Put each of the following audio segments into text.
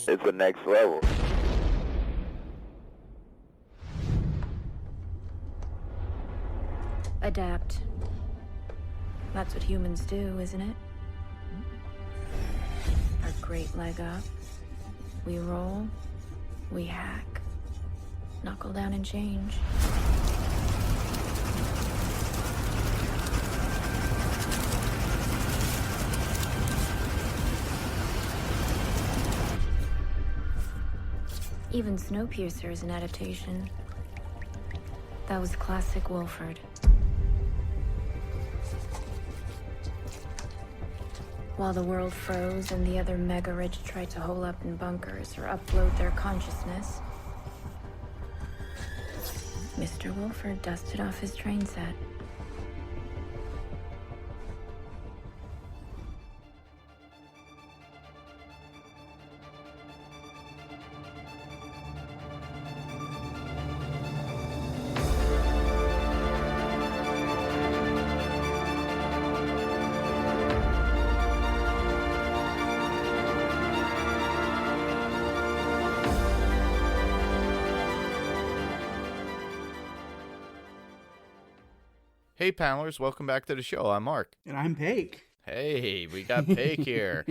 It's the next level. Adapt. That's what humans do, isn't it? Our great leg up. We roll. We hack. Knuckle down and change. Even Snowpiercer is an adaptation. That was classic Wilford. While the world froze and the other mega-rich tried to hole up in bunkers or upload their consciousness, Mr. Wilford dusted off his train set. Hey, panelers, welcome back to the show. I'm Mark. And I'm Paik. Hey, we got Paik here.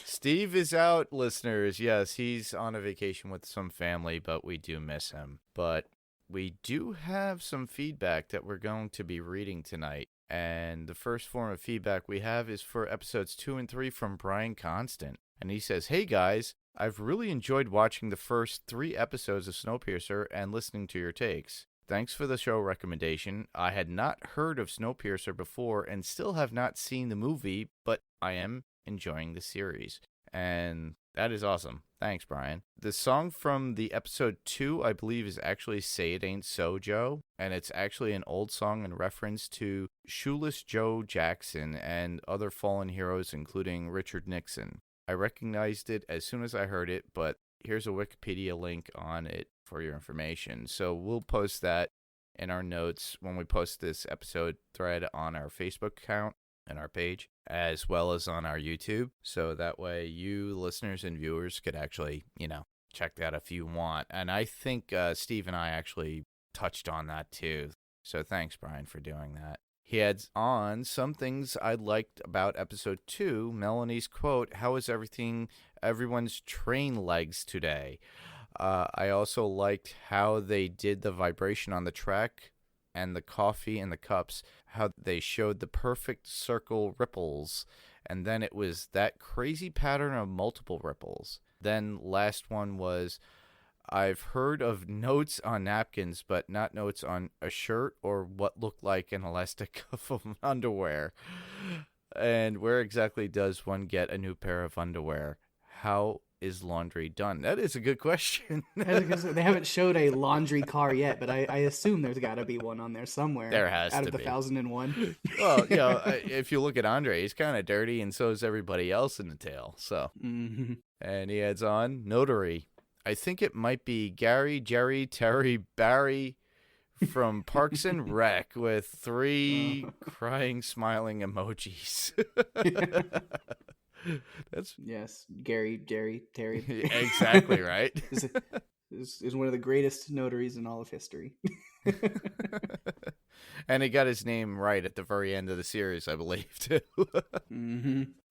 Steve is out, listeners. Yes, he's on a vacation with some family, but we do miss him. But we do have some feedback that we're going to be reading tonight. And the first form of feedback we have is for episodes 2 and 3 from Brian Constant. And he says, "Hey, guys, I've really enjoyed watching the first 3 episodes of Snowpiercer and listening to your takes. Thanks for the show recommendation. I had not heard of Snowpiercer before and still have not seen the movie, but I am enjoying the series." And that is awesome. Thanks, Brian. The song from the episode 2, I believe, is actually Say It Ain't So, Joe. And it's actually an old song in reference to Shoeless Joe Jackson and other fallen heroes, including Richard Nixon. I recognized it as soon as I heard it, but here's a Wikipedia link on it for your information. So we'll post that in our notes when we post this episode thread on our Facebook account and our page, as well as on our YouTube. So that way you listeners and viewers could actually, check that if you want. And I think Steve and I actually touched on that too. So thanks, Brian, for doing that. He adds on some things I liked about episode 2. Melanie's quote, "How is everyone's train legs today?" I also liked how they did the vibration on the track and the coffee in the cups, how they showed the perfect circle ripples, and then it was that crazy pattern of multiple ripples. Then last one was, "I've heard of notes on napkins, but not notes on a shirt or what looked like an elastic cuff of underwear. And where exactly does one get a new pair of underwear? How is laundry done?" That is a good question. They haven't showed a laundry car yet, but I assume there's got to be one on there somewhere. There has out to of the be. 1001. Well, if you look at Andre, he's kind of dirty, and so is everybody else in the tale. So, And he adds on, "Notary. I think it might be Gary, Jerry, Terry, Barry from Parks and Rec with 3 crying, smiling emojis." That's Yes, Gary, Jerry, Terry. exactly right. is one of the greatest notaries in all of history. And he got his name right at the very end of the series, I believe, too.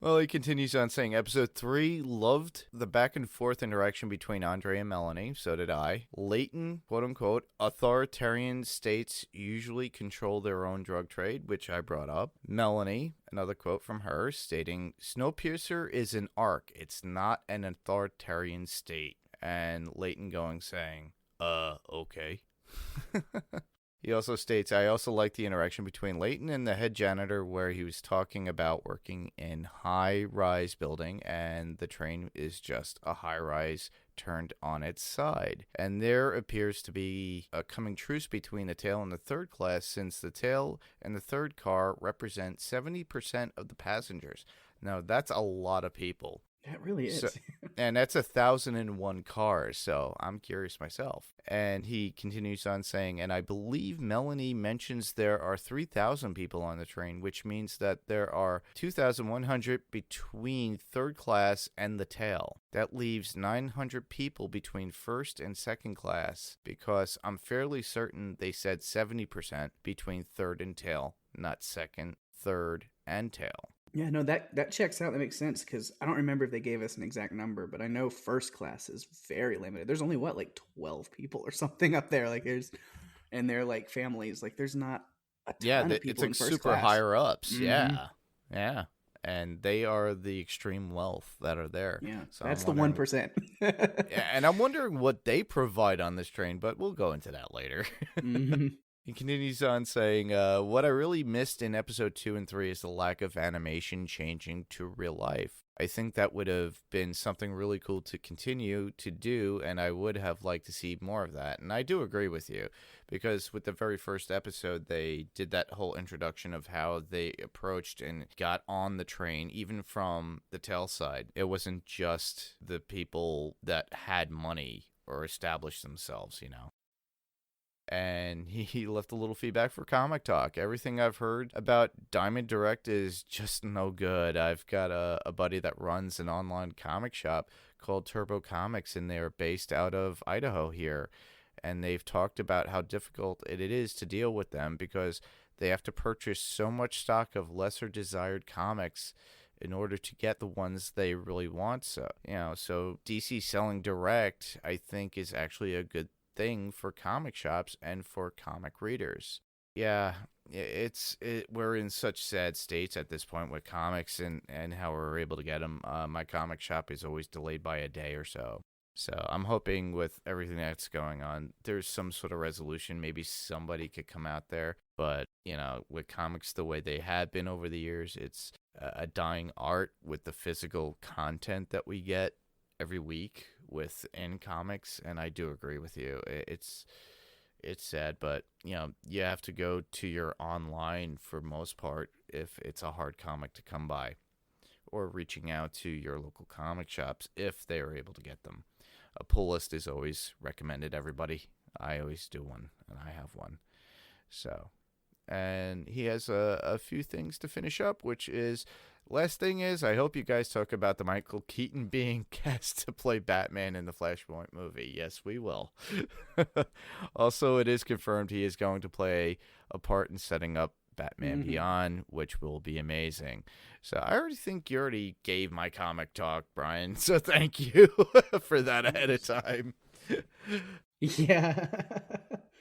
Well, he continues on saying, "Episode 3, loved the back and forth interaction between Andre and Melanie. So did I. Leighton, quote unquote, authoritarian states usually control their own drug trade," which I brought up. Melanie, another quote from her, stating, "Snowpiercer is an arc. It's not an authoritarian state." And Leighton saying, okay. He also states, "I also like the interaction between Leighton and the head janitor where he was talking about working in high-rise building and the train is just a high-rise turned on its side. And there appears to be a coming truce between the tail and the third class since the tail and the third car represent 70% of the passengers." Now, that's a lot of people. That really is. And that's 1,001 cars, so I'm curious myself. And he continues on saying, and I believe Melanie mentions there are 3,000 people on the train, which means that there are 2,100 between third class and the tail. That leaves 900 people between first and second class, because I'm fairly certain they said 70% between third and tail, not second, third, and tail. Yeah, no, that checks out. That makes sense, because I don't remember if they gave us an exact number, but I know first class is very limited. There's only, like 12 people or something up there. Like, and they're like families. Like, there's not a ton of people it's like in first super class. higher ups. Mm-hmm. Yeah. And they are the extreme wealth that are there. Yeah, so that's the 1%. Yeah, and I'm wondering what they provide on this train, but we'll go into that later. Mm-hmm. He continues on saying, what I really missed in episode 2 and 3 is the lack of animation changing to real life. I think that would have been something really cool to continue to do, and I would have liked to see more of that. And I do agree with you, because with the very first episode, they did that whole introduction of how they approached and got on the train, even from the tail side. It wasn't just the people that had money or established themselves, you know. And he left a little feedback for Comic Talk. Everything I've heard about Diamond Direct is just no good. I've got a buddy that runs an online comic shop called Turbo Comics, and they're based out of Idaho here. And they've talked about how difficult it is to deal with them, because they have to purchase so much stock of lesser desired comics in order to get the ones they really want. So DC selling direct, I think, is actually a good thing for comic shops and for comic readers. Yeah, we're in such sad states at this point with comics and how we're able to get them. My comic shop is always delayed by a day or so. So I'm hoping with everything that's going on, there's some sort of resolution. Maybe somebody could come out there. But, with comics the way they have been over the years, it's a dying art with the physical content that we get every week within comics. And I do agree with you. It's sad, but you have to go to your online for most part if it's a hard comic to come by, or reaching out to your local comic shops if they are able to get them. A pull list is always recommended, everybody. I always do one, and I have one. So, and he has a few things to finish up, which is, last thing is, I hope you guys talk about the Michael Keaton being cast to play Batman in the Flashpoint movie. Yes, we will. Also, it is confirmed he is going to play a part in setting up Batman Beyond, which will be amazing. So I already think you already gave my comic talk, Brian. So thank you for that ahead of time. Yeah.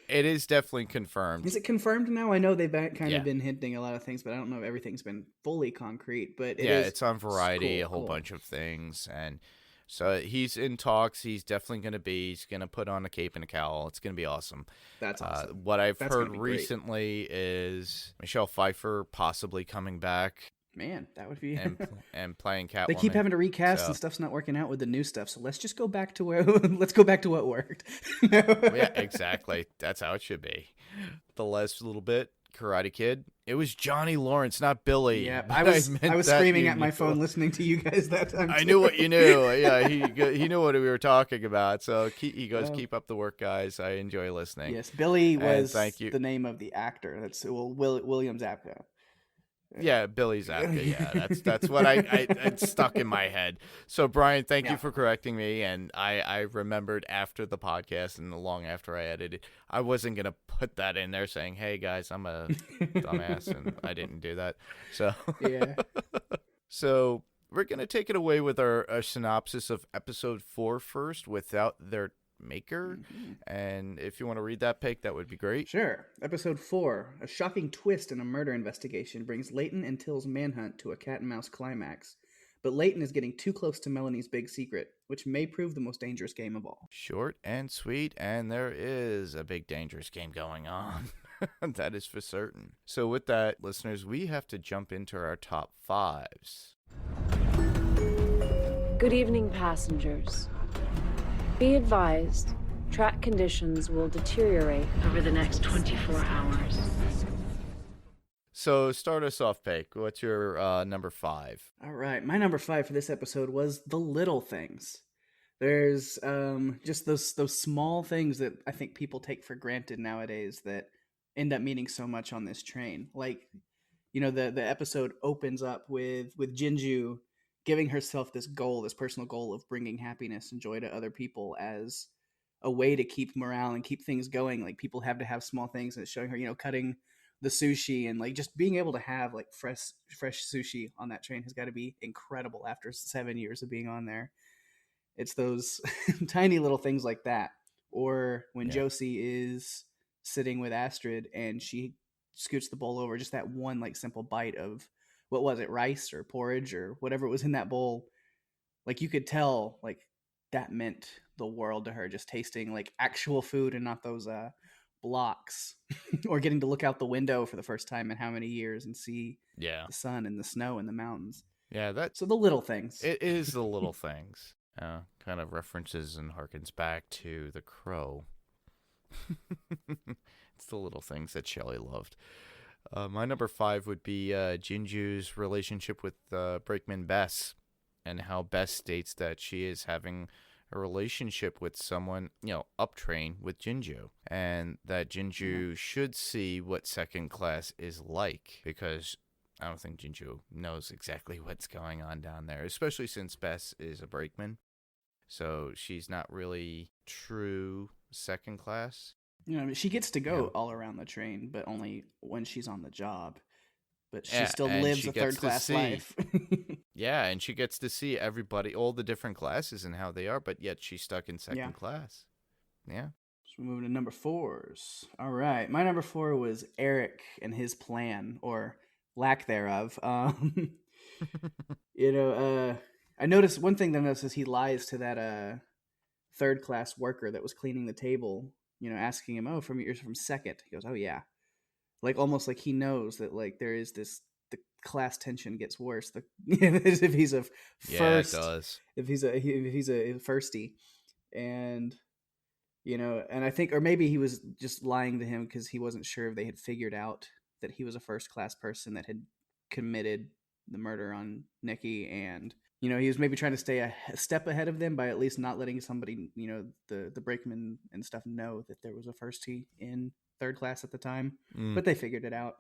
It is definitely confirmed. Is it confirmed now? I know they've kind of been hinting a lot of things, but I don't know if everything's been fully concrete. But it's on Variety, a whole bunch of things. And so he's in talks. He's definitely going to be. He's going to put on a cape and a cowl. It's going to be awesome. That's awesome. What I've heard recently is Michelle Pfeiffer possibly coming back. Man, that would be and playing Catwoman. They keep having to recast and stuff's not working out with the new stuff. So let's just go back to let's go back to what worked. Yeah, exactly. That's how it should be. The last little bit, Karate Kid. It was Johnny Lawrence, not Billy. Yeah, I was screaming at my phone listening to you guys that time. I knew what you knew. Yeah, he knew what we were talking about. So he goes, keep up the work, guys. I enjoy listening. Yes, Billy was the name of the actor. That's William Zabka. Yeah, Billy Zabka. Yeah, that's what I stuck in my head. So Brian, thank you for correcting me. And I remembered after the podcast and long after I edited, I wasn't gonna put that in there saying, "Hey guys, I'm a dumbass," and I didn't do that. So yeah. So we're gonna take it away with our synopsis of episode 4 first, without their maker. And if you want to read that, Pake, that would be great. Sure. Episode 4. A shocking twist in a murder investigation brings Leighton and Till's manhunt to a cat and mouse climax. But Leighton is getting too close to Melanie's big secret, which may prove the most dangerous game of all. Short and sweet, and there is a big dangerous game going on. That is for certain. So with that, listeners, we have to jump into our top 5s. Good evening, passengers. Be advised, track conditions will deteriorate over the next 24 hours. So start us off, Pake. What's your number 5? All right, my number 5 for this episode was the little things. There's just those small things that I think people take for granted nowadays that end up meaning so much on this train. Like, the episode opens up with Jinju giving herself this goal, this personal goal of bringing happiness and joy to other people as a way to keep morale and keep things going. Like, people have to have small things, and it's showing her, cutting the sushi, and like just being able to have like fresh sushi on that train has got to be incredible after 7 years of being on there. It's those tiny little things like that. Or when Yeah. Josie is sitting with Astrid and she scoots the bowl over, just that one like simple bite of, what was it, rice or porridge or whatever was in that bowl. Like, you could tell like that meant the world to her, just tasting like actual food and not those blocks. Or getting to look out the window for the first time in how many years and see Yeah. the sun and the snow and the mountains. Yeah, So the little things. it is the little things. Kind of references and harkens back to The Crow. It's the little things that Shelley loved. My number 5 would be Jinju's relationship with Brakeman Bess, and how Bess states that she is having a relationship with someone, up train with Jinju, and that Jinju should see what second class is like, because I don't think Jinju knows exactly what's going on down there, especially since Bess is a brakeman. So she's not really true second class. She gets to go all around the train, but only when she's on the job. But she Yeah, still and lives she a gets to third-class see- life. Yeah, and she gets to see everybody, all the different classes and how they are, but yet she's stuck in second Yeah. class. Yeah. So we're moving to number 4s. All right, my number 4 was Eric and his plan, or lack thereof. I noticed one thing that I noticed is he lies to that third-class worker that was cleaning the table. Asking him, "Oh, you're from second." He goes, "Oh yeah," like almost like he knows that like there is the class tension gets worse. If he's a Yeah, it first, does. if he's a firstie, and and I think, or maybe he was just lying to him because he wasn't sure if they had figured out that he was a first class person that had committed the murder on Nikki, and he was maybe trying to stay a step ahead of them by at least not letting somebody, the brakeman and stuff, know that there was a firstie in third class at the time. But they figured it out.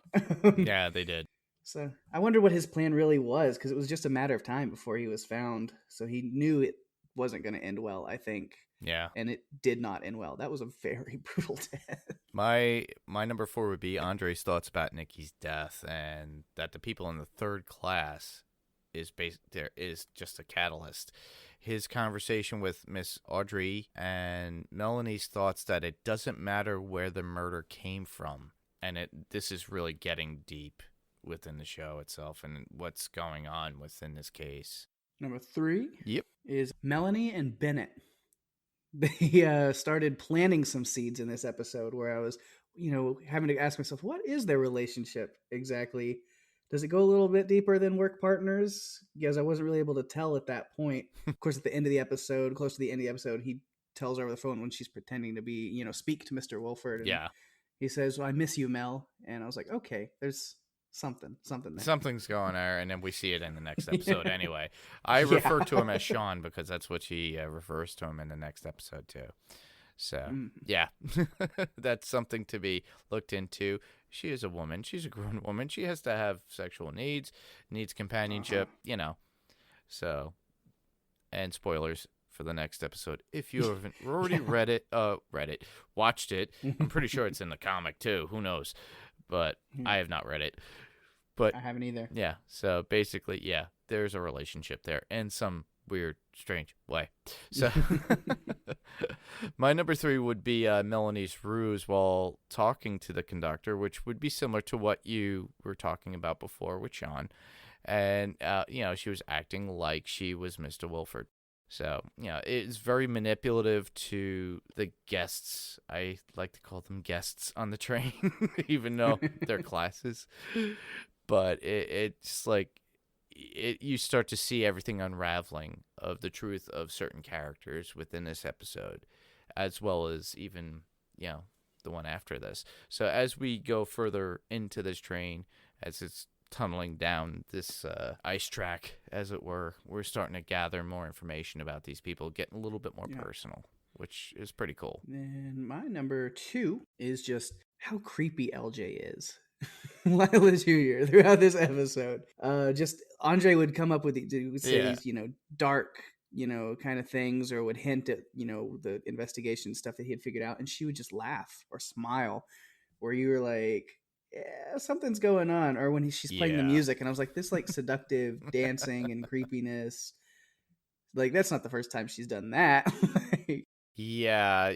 Yeah, they did. So I wonder what his plan really was, because it was just a matter of time before he was found. So he knew it wasn't going to end well, I think. Yeah. And it did not end well. That was a very brutal death. My number 4 would be Andre's thoughts about Nikki's death, and that the people in the third class is just a catalyst. His conversation with Miss Audrey and Melanie's thoughts that it doesn't matter where the murder came from, and this is really getting deep within the show itself and what's going on within this case. Number 3 Yep. is Melanie and Bennett. They started planting some seeds in this episode where I was, having to ask myself, what is their relationship exactly? Does it go a little bit deeper than work partners? Because I wasn't really able to tell at that point. Of course, at the end of the episode, close to the end of the episode, he tells her over the phone when she's pretending to be, speak to Mr. Wolford. And Yeah. he says, well, "I miss you, Mel." And I was like, okay, there's something there. Something's going there, and then we see it in the next episode anyway. I refer to him as Sean because that's what she refers to him in the next episode too. So, yeah, that's something to be looked into. She is a woman. She's a grown woman. She has to have sexual needs companionship, So, and spoilers for the next episode. If you haven't already watched it, I'm pretty sure it's in the comic too. Who knows? But I have not read it. But I haven't either. Yeah. So basically, yeah, there's a relationship there in some weird, strange way. So my number 3 would be Melanie's ruse while talking to the conductor, which would be similar to what you were talking about before with Sean. And, she was acting like she was Mr. Wilford. So, it's very manipulative to the guests. I like to call them guests on the train, even though they're classes. But it's like you start to see everything unraveling of the truth of certain characters within this episode, as well as even, the one after this. So as we go further into this train as it's tunneling down this ice track, as it were. We're starting to gather more information about these people, getting a little bit more personal, which is pretty cool. And my number 2 is just how creepy LJ is. Lila Jr. throughout this episode. Just Andre would come up with say these, dark, kind of things, or would hint at, the investigation stuff that he had figured out, and she would just laugh or smile, where you were like, yeah, something's going on. Or when she's playing the music, and I was like, this like seductive dancing and creepiness, like that's not the first time she's done that. Yeah,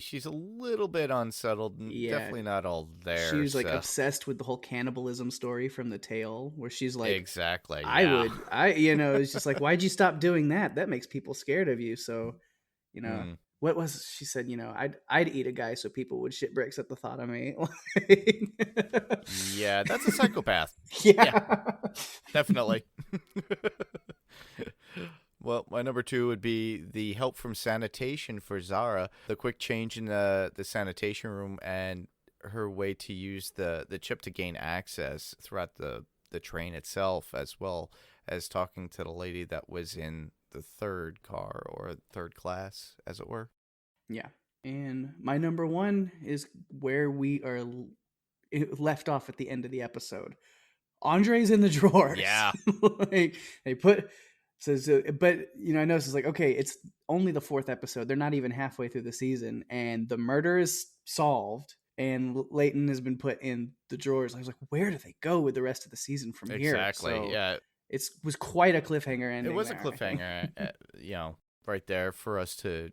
she's a little bit unsettled. Definitely not all there. She was like obsessed with the whole cannibalism story from The Tale, where she's like, exactly. It's just like, why'd you stop doing that? That makes people scared of you. So, what was she said? I'd eat a guy so people would shit bricks at the thought of me. Yeah, that's a psychopath. Yeah, definitely. Well, my number 2 would be the help from sanitation for Zara. The quick change in the sanitation room and her way to use the chip to gain access throughout the train itself, as well as talking to the lady that was in the third car, or third class, as it were. Yeah. And my number 1 is where we are left off at the end of the episode. Andre's in the drawers. Yeah. Like, they put... So, but I know this is like, okay, it's only the 4th episode. They're not even halfway through the season, and the murder is solved, and Leighton has been put in the drawers. I was like, where do they go with the rest of the season from here? Exactly. So yeah, it was quite a cliffhanger ending. It was a cliffhanger, right there for us to,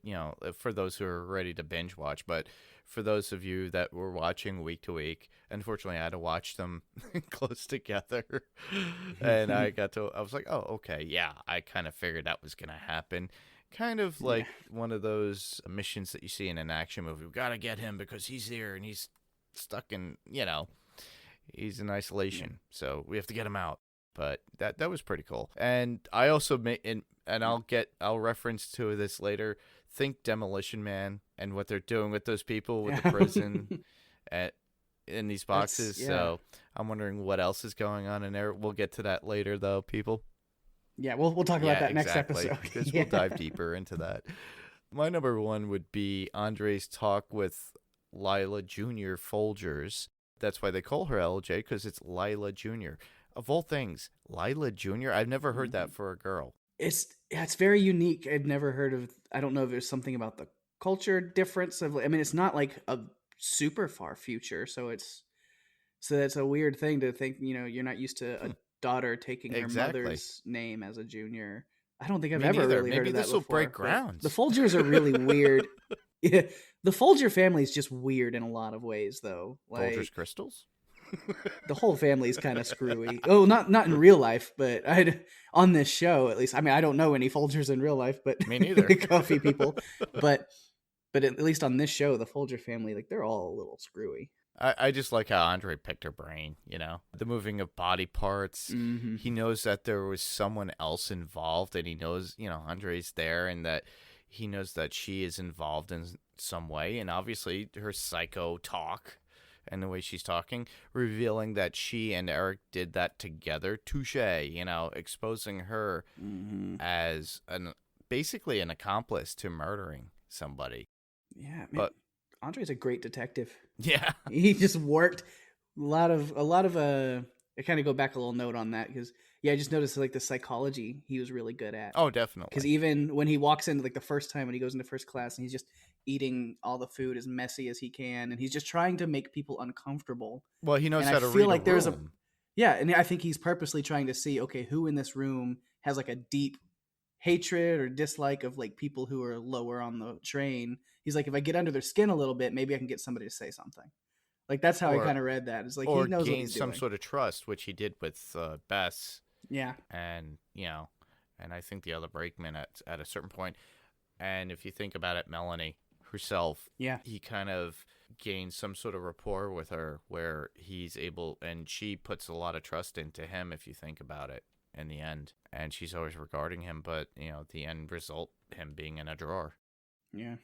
for those who are ready to binge watch. But for those of you that were watching week to week, unfortunately, I had to watch them close together. And I was like, oh, okay, yeah, I kind of figured that was going to happen. Kind of like one of those missions that you see in an action movie. We got to get him because he's here and he's stuck in, he's in isolation. So we have to get him out. But that was pretty cool. And I also I'll reference to this later. Think Demolition Man and what they're doing with those people with the prison in these boxes. So I'm wondering what else is going on in there. We'll get to that later, though, people. Yeah, we'll talk about that next episode. Because we'll dive deeper into that. My number 1 would be Andre's talk with Lila Jr. Folgers. That's why they call her LJ, because it's Lila Jr. Of all things, Lila Jr., I've never heard that for a girl. It's very unique. I've never heard of... I don't know if there's something about the culture difference of... I mean, it's not like a super far future, so that's a weird thing to think, you're not used to a daughter taking her mother's name as a junior. I don't think I've ever really heard of that before. Maybe this will break grounds. The Folgers are really weird. Yeah, the Folger family is just weird in a lot of ways, though. Like, Folgers crystals? The whole family is kind of screwy. Oh, not in real life, but on this show at least. I mean, I don't know any Folgers in real life, but me neither. Coffee people, but at least on this show, the Folger family, like, they're all a little screwy. I just like how Andre picked her brain, the moving of body parts. Mm-hmm. He knows that there was someone else involved, and he knows, Andre's there, and that he knows that she is involved in some way. And obviously her psycho talk and the way she's talking, revealing that she and Eric did that together. Touche, exposing her as basically an accomplice to murdering somebody. Yeah, man. But Andre's a great detective. Yeah. He just worked a lot of I kind of go back a little note on that, because I just noticed like the psychology he was really good at. Oh, definitely. Because even when he walks into like the first time when he goes into first class and he's just eating all the food as messy as he can, and he's just trying to make people uncomfortable. Well, he knows how to read a room. And I think he's purposely trying to see, okay, who in this room has like a deep hatred or dislike of like people who are lower on the train. He's like, if I get under their skin a little bit, maybe I can get somebody to say something. Like, that's how I kind of read that. It's like, he knows what he's doing. Or gain some sort of trust, which he did with Bess. Yeah. And, and I think the other brakeman at a certain point. And if you think about it, Melanie herself, he kind of gains some sort of rapport with her where he's able, and she puts a lot of trust into him, if you think about it, in the end. And she's always regarding him, but, the end result, him being in a drawer. Yeah.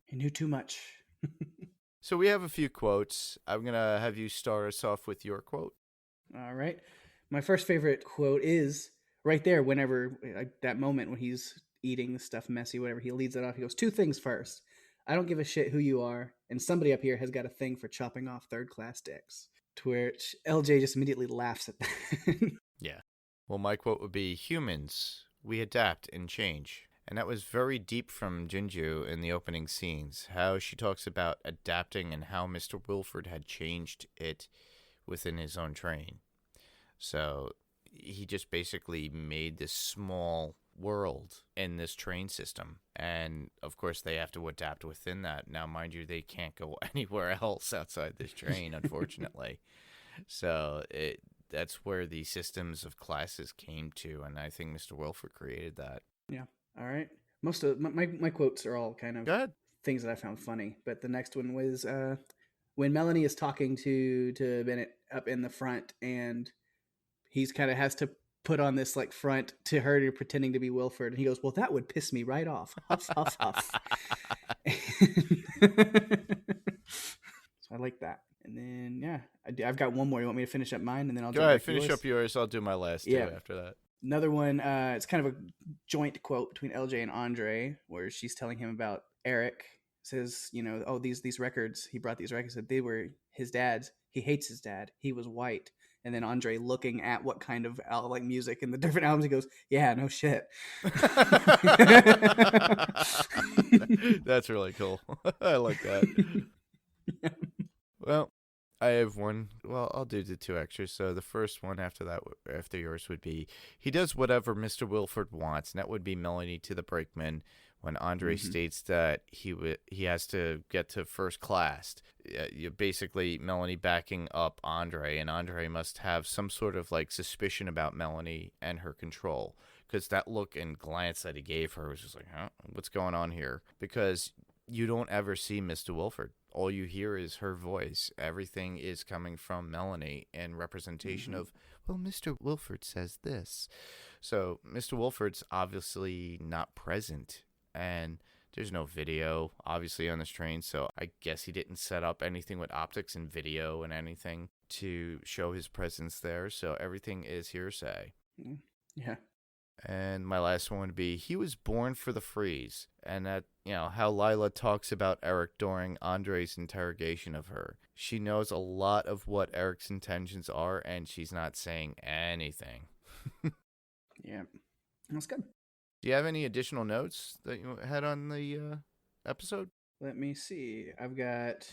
He knew too much. So we have a few quotes. I'm going to have you start us off with your quote. All right. My first favorite quote is right there. Whenever that moment when he's eating the stuff messy, whatever, he leads it off. He goes, two things first. I don't give a shit who you are, and somebody up here has got a thing for chopping off third class dicks. To which LJ just immediately laughs at that. Yeah. Well, my quote would be, humans, we adapt and change. And that was very deep from Jinju in the opening scenes, how she talks about adapting and how Mr. Wilford had changed it within his own train. So he just basically made this small world in this train system. And of course, they have to adapt within that. Now, mind you, they can't go anywhere else outside this train, unfortunately. So that's where the systems of classes came to. And I think Mr. Wilford created that. Yeah. All right. Most of my quotes are all kind of Go ahead. things that I found funny, but the next one was when Melanie is talking to Bennett up in the front, and he's kind of has to put on this like front to her pretending to be Wilford, and he goes, "Well, that would piss me right off." Huff, huff, huff. So I like that. And then yeah, I've got one more. You want me to finish up mine, and then I'll go ahead. Finish up yours. I'll do my last two after that. Another one, it's kind of a joint quote between LJ and Andre, where she's telling him about Eric. Says, you know, oh, these records, he brought these records, said they were his dad's. He hates his dad. He was white. And then Andre, looking at what kind of like music in the different albums, he goes, yeah, no shit. That's really cool. I like that. Yeah. Well, I have one. Well, I'll do the two extras. So the first one after yours would be, he does whatever Mr. Wilford wants, and that would be Melanie to the brakeman when Andre states that he has to get to first class. You basically Melanie backing up Andre, and Andre must have some sort of like suspicion about Melanie and her control, because that look and glance that he gave her was just like, huh, what's going on here? Because you don't ever see Mr. Wilford. All you hear is her voice. Everything is coming from Melanie and representation of, well, Mr. Wilford says this. So Mr. Wilford's obviously not present, and there's no video, obviously, on this train. So I guess he didn't set up anything with optics and video and anything to show his presence there. So everything is hearsay. Yeah. And my last one would be, he was born for the freeze. And that, you know, how Lila talks about Eric during Andre's interrogation of her. She knows a lot of what Eric's intentions are, and she's not saying anything. Yeah. That's good. Do you have any additional notes that you had on the episode? Let me see. I've got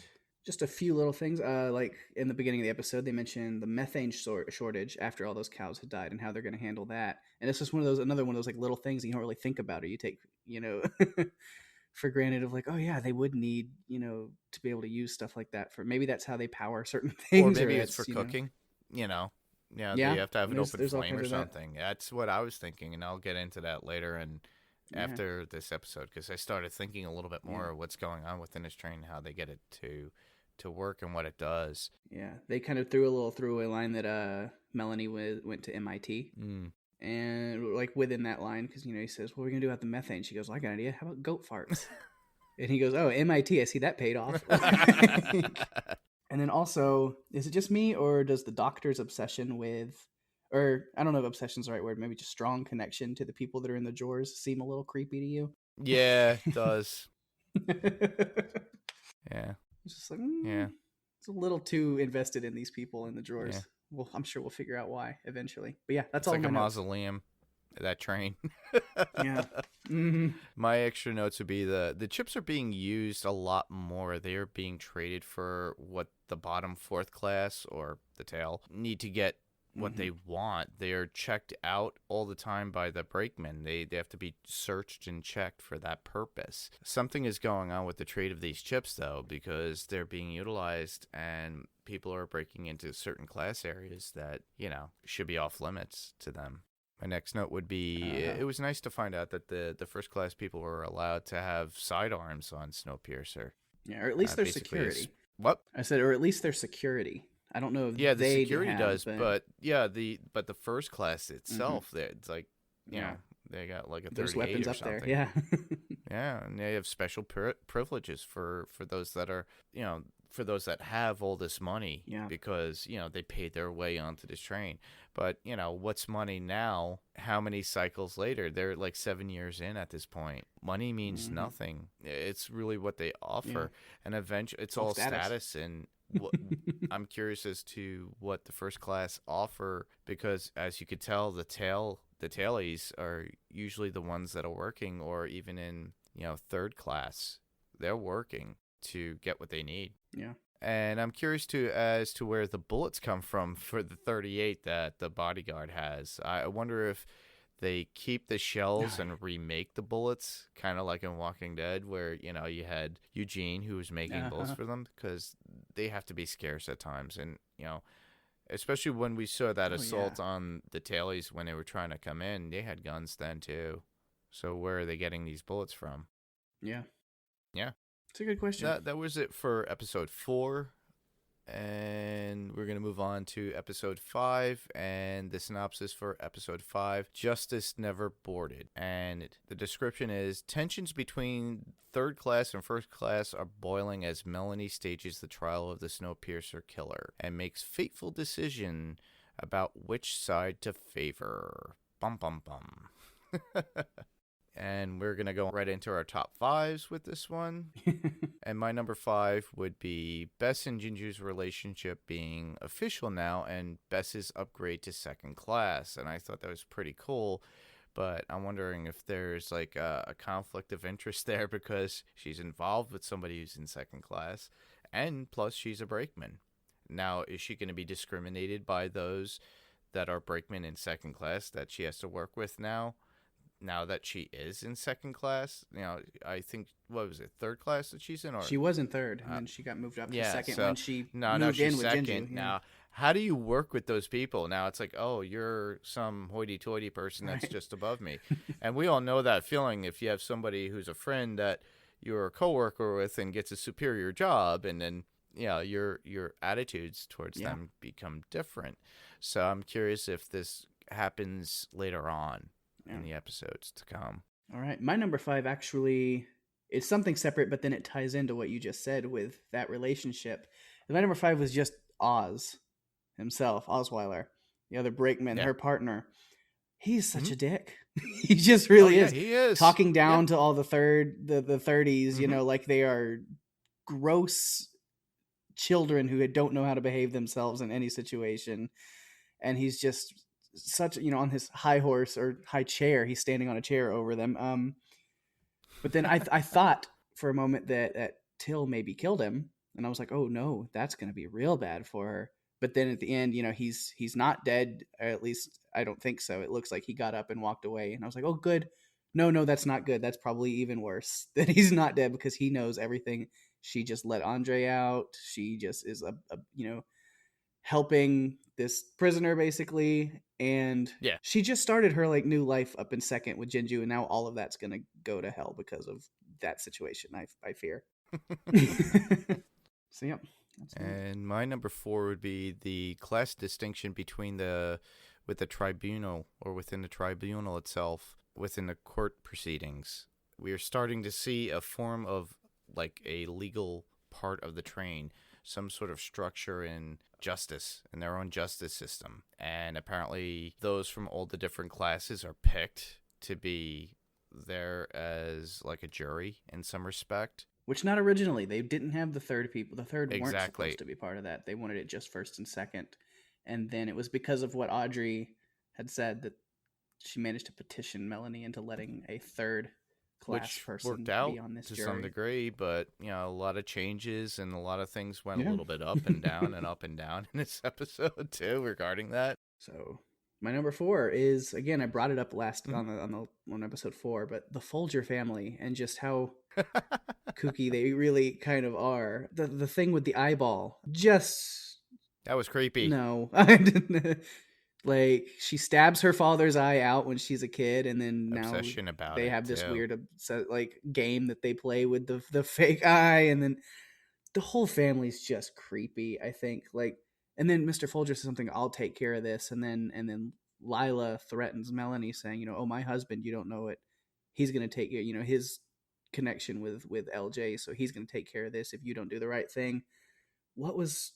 just a few little things. Like in the beginning of the episode, they mentioned the methane shortage after all those cows had died and how they're going to handle that. And it's just another one of those like little things that you don't really think about, or you take, you know, for granted of like, oh yeah, they would need, you know, to be able to use stuff like that for, maybe that's how they power certain things. Or maybe it's for cooking, you know. Yeah, you have to have an open flame or something. That's what I was thinking, and I'll get into that later and after this episode, because I started thinking a little bit more of what's going on within this train, how they get it to work and what it does. Yeah, they kind of threw a little throwaway line that Melanie went to MIT. And like within that line, because, you know, he says, what are we going to do about the methane? She goes, well, I got an idea. How about goat farts? And he goes, oh, MIT, I see that paid off. And then also, is it just me, or does the Doctor's obsession with, or I don't know if obsession's the right word, maybe just strong connection to the people that are in the drawers seem a little creepy to you? Yeah, it does. Yeah. It's just like, it's a little too invested in these people in the drawers. Yeah. Well, I'm sure we'll figure out why eventually. But yeah, that's all. It's like a mausoleum, that train. Yeah. My extra notes would be the chips are being used a lot more. They are being traded for what the bottom fourth class or the tail need to get what they want. They are checked out all the time by the brakemen. They have to be searched and checked for that purpose. Something is going on with the trade of these chips, though, because they're being utilized and people are breaking into certain class areas that, you know, should be off limits to them. My next note would be, it was nice to find out that the first class people were allowed to have sidearms on Snowpiercer. Yeah, or at least their security. What? I said, or at least their security. I don't know if the security does, but the first class itself, it's like, you know, they got like a 38 there's weapons or up something. there, yeah. Yeah, and they have special privileges for those that are, you know, for those that have all this money, Yeah. because, they paid their way onto this train. But, what's money now? How many cycles later? They're like 7 years in at this point. Money means nothing. It's really what they offer. And eventually it's all status. And I'm curious as to what the first class offer, because as you could tell, the tailies are usually the ones that are working, or even in, third class, they're working to get what they need. Yeah. And I'm curious as to where the bullets come from for the 38 that the bodyguard has. I wonder if they keep the shells and remake the bullets, kind of like in Walking Dead, where, you had Eugene who was making bullets for them, because they have to be scarce at times. And, especially when we saw that assault on the tailies when they were trying to come in, they had guns then too. So where are they getting these bullets from? Yeah. Yeah. It's a good question. That was it for episode 4. And we're going to move on to episode 5. And the synopsis for episode 5, Justice Never Boarded. And the description is, tensions between third class and first class are boiling as Melanie stages the trial of the Snowpiercer killer and makes fateful decision about which side to favor. Bum, bum, bum. And we're going to go right into our top 5s with this one. And my number 5 would be Bess and Ginger's relationship being official now, and Bess's upgrade to second class. And I thought that was pretty cool, but I'm wondering if there's like a conflict of interest there, because she's involved with somebody who's in second class, and plus she's a brakeman. Now, is she going to be discriminated by those that are brakemen in second class that she has to work with now that she is in second class? I think, what was it, third class that she's in? Or She was in third, and then she got moved up to second when she moved she's in with second. Jinju. Yeah. Now, how do you work with those people? Now it's like, oh, you're some hoity-toity person that's just above me. And we all know that feeling if you have somebody who's a friend that you're a coworker with and gets a superior job, and then your attitudes towards them become different. So I'm curious if this happens later on in the episodes to come. All right. My number 5 actually is something separate, but then it ties into what you just said with that relationship. And my number 5 was just Oz himself, Osweiler, the other brakeman, her partner. He's such a dick. He just really is. He is. Talking down to all the 30s, like they are gross children who don't know how to behave themselves in any situation. And he's just such, on his high horse or high chair, he's standing on a chair over them. But then I thought for a moment that Till maybe killed him, and I was like, oh no, that's going to be real bad for her. But then at the end, he's not dead, or at least I don't think so. It looks like he got up and walked away, and I was like, oh good. No, that's not good. That's probably even worse that he's not dead, because he knows everything. She just let Andre out. She just is helping this prisoner basically, and she just started her like new life up in second with Jinju, and now all of that's gonna go to hell because of that situation. I fear. So yep. And my number 4 would be the class distinction between with the tribunal, or within the tribunal itself, within the court proceedings. We are starting to see a form of like a legal part of the train, some sort of structure in justice, in their own justice system. And apparently those from all the different classes are picked to be there as like a jury in some respect. Which not originally. They didn't have the third people. The third weren't Exactly. supposed to be part of that. They wanted it just first and second. And then it was because of what Audrey had said that she managed to petition Melanie into letting a third class person worked out be on this to jury. some degree, but a lot of changes and a lot of things went a little bit up and down and up and down in this episode too regarding that. So my number 4 is, again, I brought it up last on episode 4, but the Folger family and just how kooky they really kind of are. The thing with the eyeball, just that was creepy. No, I didn't. Like, she stabs her father's eye out when she's a kid, and then Obsession now about they it, have this too. weird game that they play with the fake eye, and then the whole family's just creepy, I think. Like, and then Mr. Folger says something, I'll take care of this, and then Lila threatens Melanie, saying, oh, my husband, you don't know it. He's gonna take his connection with LJ, so he's gonna take care of this if you don't do the right thing. what was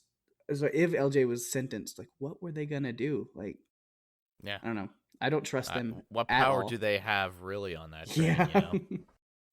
so if LJ was sentenced, like what were they gonna do? Like Yeah. I don't know. I don't trust them What at power all. do they have really on that train, Yeah. you know?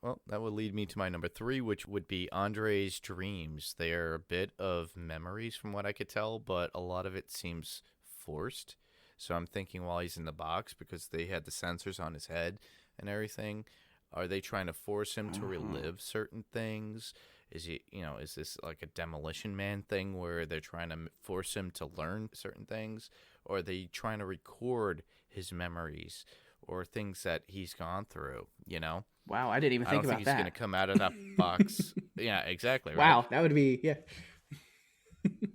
Well, that would lead me to my number 3, which would be Andre's dreams. They are a bit of memories from what I could tell, but a lot of it seems forced. So I'm thinking while he's in the box, because they had the sensors on his head and everything, are they trying to force him to relive certain things? Is he, is this like a Demolition Man thing where they're trying to force him to learn certain things? Or are they trying to record his memories or things that he's gone through, Wow, I didn't even I think don't think about he's that. going to come out of that box. Yeah, exactly, right? Wow, that would be yeah.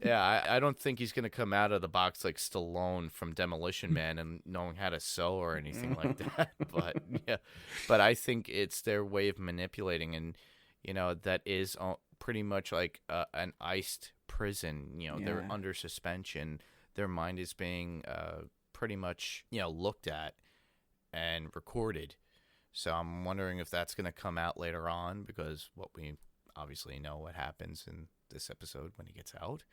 Yeah, I don't think he's going to come out of the box like Stallone from Demolition Man and knowing how to sew or anything like that. But yeah, but I think it's their way of manipulating, and that is pretty much like an iced prison. They're Yeah. under suspension. Their mind is being pretty much looked at and recorded. So I'm wondering if that's going to come out later on, because what we obviously know what happens in this episode when he gets out.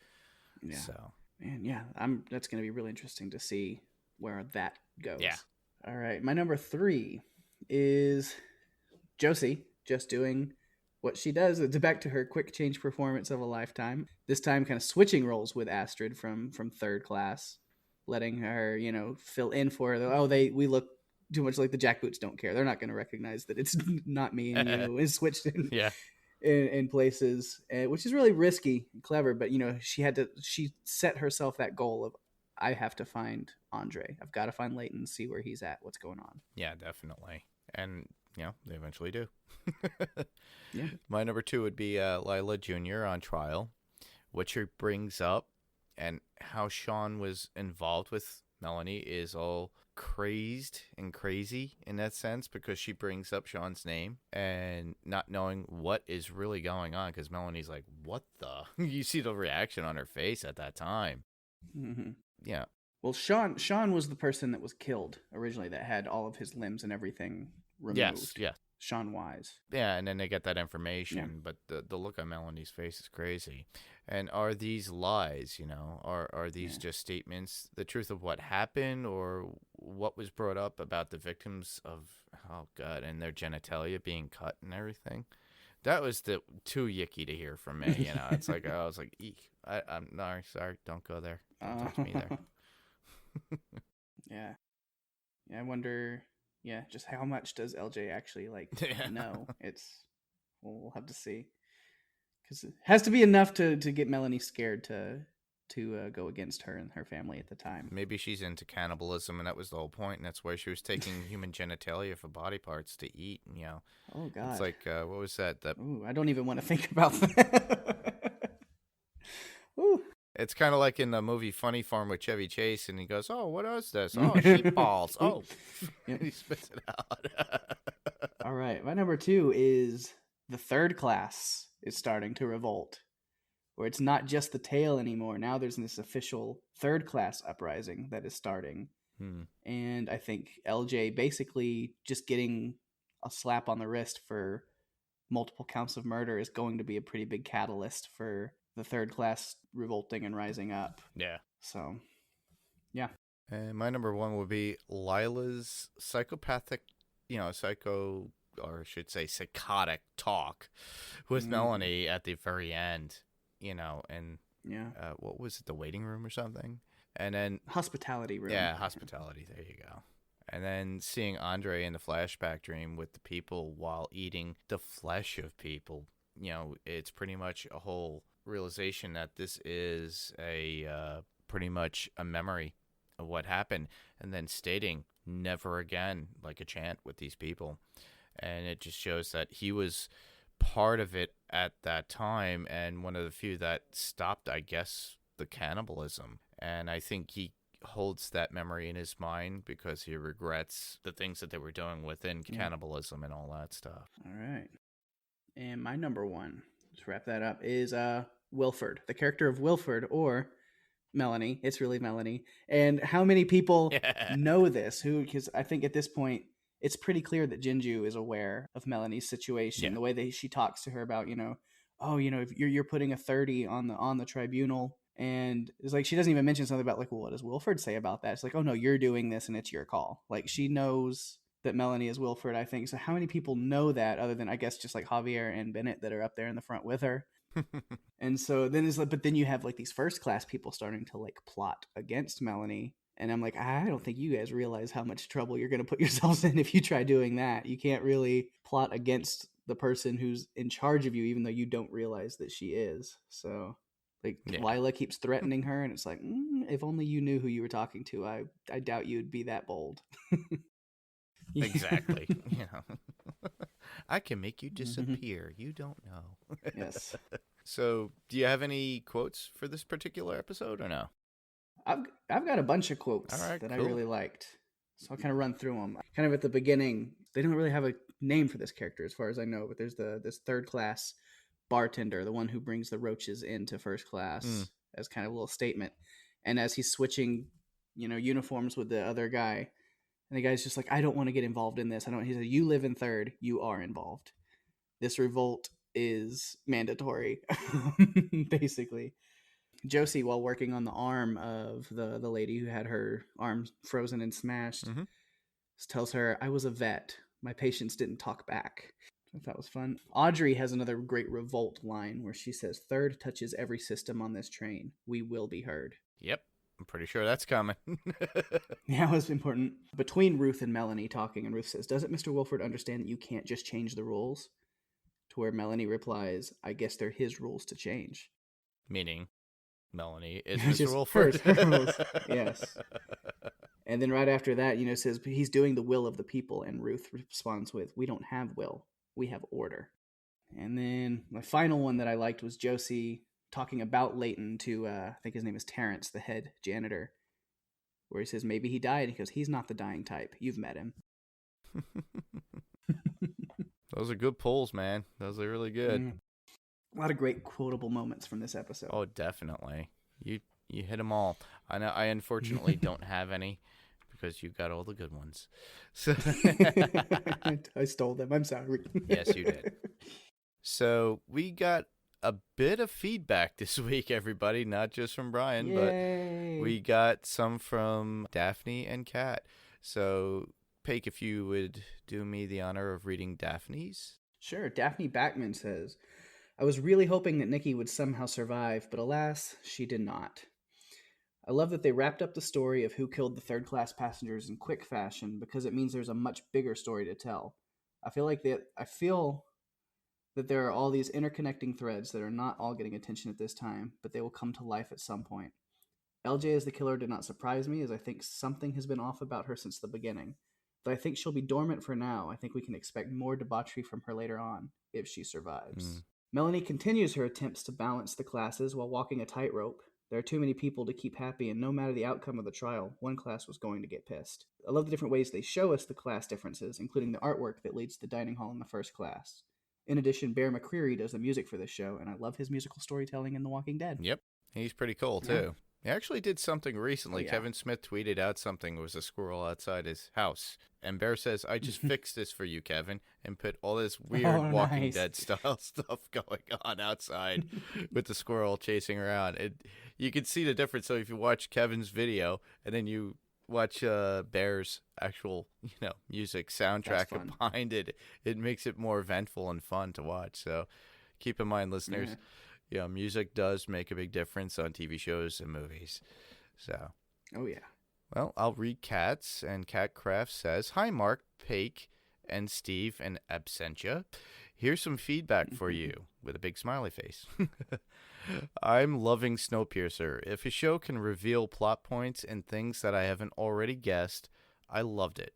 Yeah. So, Man, yeah, that's going to be really interesting to see where that goes. Yeah. All right, my number 3 is Josie just doing what she does. It's back to her quick change performance of a lifetime. This time kind of switching roles with Astrid from third class, letting her, fill in for her. Oh, we look too much like the jackboots don't care. They're not going to recognize that it's not me and you. It's switched in. yeah. In places, which is really risky and clever, but she set herself that goal of, I have to find Andre. I've got to find Leighton, see where he's at, what's going on. Yeah, definitely. And, they eventually do. Yeah. My number 2 would be Lila Jr. on trial, which he brings up, and how Sean was involved with Melanie is all crazed and crazy in that sense, because she brings up Sean's name and not knowing what is really going on, because Melanie's like, what the? You see the reaction on her face at that time. Mm-hmm. Yeah. Well, Sean was the person that was killed originally, that had all of his limbs and everything removed. Yes, yeah. Sean Wise. Yeah, and then they get that information, Yeah. but the look on Melanie's face is crazy. And are these lies, Are these just statements, the truth of what happened, or what was brought up about the victims of, oh God, and their genitalia being cut and everything? That was too yicky to hear from me, It's like, I was like, eek. I'm sorry, don't go there. Don't touch me there. Yeah. Yeah, I wonder, just how much does LJ actually know? We'll have to see, because it has to be enough to get Melanie scared to go against her and her family at the time. Maybe she's into cannibalism, and that was the whole point, and that's why she was taking human genitalia for body parts to eat. And, Oh God! It's like, what was that? Ooh, I don't even want to think about that. Ooh. It's kind of like in the movie Funny Farm with Chevy Chase, and he goes, "Oh, what is this? Oh, sheep balls. Oh," he spits it out. All right, my number 2 is the third class is starting to revolt, where it's not just the tail anymore. Now there's this official third class uprising that is starting. And I think LJ basically just getting a slap on the wrist for multiple counts of murder is going to be a pretty big catalyst for the third class revolting and rising up. Yeah. So, yeah. And my number 1 would be Lila's psychopathic, or I should say psychotic talk with Melanie at the very end, and what was it, the waiting room or something? And then hospitality room. Yeah, hospitality. There you go. And then seeing Andre in the flashback dream with the people while eating the flesh of people, it's pretty much a whole realization that this is pretty much a memory of what happened, and then stating never again, like a chant with these people. And it just shows that he was part of it at that time, and one of the few that stopped, I guess, the cannibalism. And I think he holds that memory in his mind because he regrets the things that they were doing within cannibalism and all that stuff. All right. And my number 1, to wrap that up, is Wilford, the character of Wilford, or Melanie. It's really Melanie. And how many people know this? Because I think at this point, it's pretty clear that Jinju is aware of Melanie's situation. The way that she talks to her about, oh, if you're putting a 30 on the tribunal, and it's like she doesn't even mention something about like, well, what does Wilford say about that? It's like, oh no, you're doing this and it's your call. Like she knows that Melanie is Wilford, I think. So how many people know that other than I guess just like Javier and Bennett that are up there in the front with her? And so then it's like, but then you have like these first class people starting to like plot against Melanie. And I'm like, I don't think you guys realize how much trouble you're going to put yourselves in if you try doing that. You can't really plot against the person who's in charge of you, even though you don't realize that she is. So, like, Yeah. Lila keeps threatening her, and it's like, if only you knew who you were talking to. I doubt you'd be that bold. Exactly. I can make you disappear. You don't know. Yes. So, do you have any quotes for this particular episode or no? I've got a bunch of quotes All right, that cool. I really liked. So I'll kind of run through them. Kind of at the beginning, they don't really have a name for this character as far as I know, but there's this third class bartender, the one who brings the roaches into first class as kind of a little statement. And as he's switching, uniforms with the other guy, and the guy's just like, I don't want to get involved in this. He said, you live in third, you are involved. This revolt is mandatory, basically. Josie, while working on the arm of the lady who had her arm frozen and smashed, tells her, I was a vet. My patients didn't talk back. I thought that was fun. Audrey has another great revolt line where she says, third touches every system on this train. We will be heard. Yep. I'm pretty sure that's coming. Yeah, it was important. Between Ruth and Melanie talking, and Ruth says, doesn't Mr. Wilford understand that you can't just change the rules? To where Melanie replies, I guess they're his rules to change. Meaning, Melanie is Mr. Wilford. Her rules. Yes. And then right after that, says he's doing the will of the people, and Ruth responds with, we don't have will, we have order. And then my final one that I liked was Josie talking about Leighton to, I think his name is Terrence, the head janitor, where he says maybe he died. He goes, he's not the dying type. You've met him. Those are good pulls, man. Those are really good. A lot of great quotable moments from this episode. Oh, definitely. You hit them all. I know. I unfortunately don't have any because you got all the good ones. So I stole them. I'm sorry. Yes, you did. So we got a bit of feedback this week, everybody. Not just from Brian, Yay. but we got some from Daphne and Kat. So, Paik, if you would do me the honor of reading Daphne's. Sure. Daphne Backman says, I was really hoping that Nikki would somehow survive, but alas, she did not. I love that they wrapped up the story of who killed the third-class passengers in quick fashion because it means there's a much bigger story to tell. I feel that there are all these interconnecting threads that are not all getting attention at this time, but they will come to life at some point. LJ as the killer did not surprise me, as I think something has been off about her since the beginning. Though I think she'll be dormant for now, I think we can expect more debauchery from her later on, if she survives. Melanie continues her attempts to balance the classes while walking a tightrope. There are too many people to keep happy, and no matter the outcome of the trial, one class was going to get pissed. I love the different ways they show us the class differences, including the artwork that leads to the dining hall in the first class. In addition, Bear McCreary does the music for this show, and I love his musical storytelling in The Walking Dead. Yep, he's pretty cool, too. He actually did something recently. Oh, yeah. Kevin Smith tweeted out something. It was a squirrel outside his house. And Bear says, I just fixed this for you, Kevin, and put all this weird Walking Dead style stuff going on outside with the squirrel chasing around. You can see the difference. So if you watch Kevin's video and then you watch Bear's actual, music soundtrack behind it, it makes it more eventful and fun to watch. So keep in mind, listeners, music does make a big difference on TV shows and movies. So, oh yeah. Well, I'll read Kat's, and Kat Kraft says, Hi, Mark, Paik, and Steve, and Absentia. Here's some feedback for you, with a big smiley face. I'm loving Snowpiercer. If a show can reveal plot points and things that I haven't already guessed, I loved it.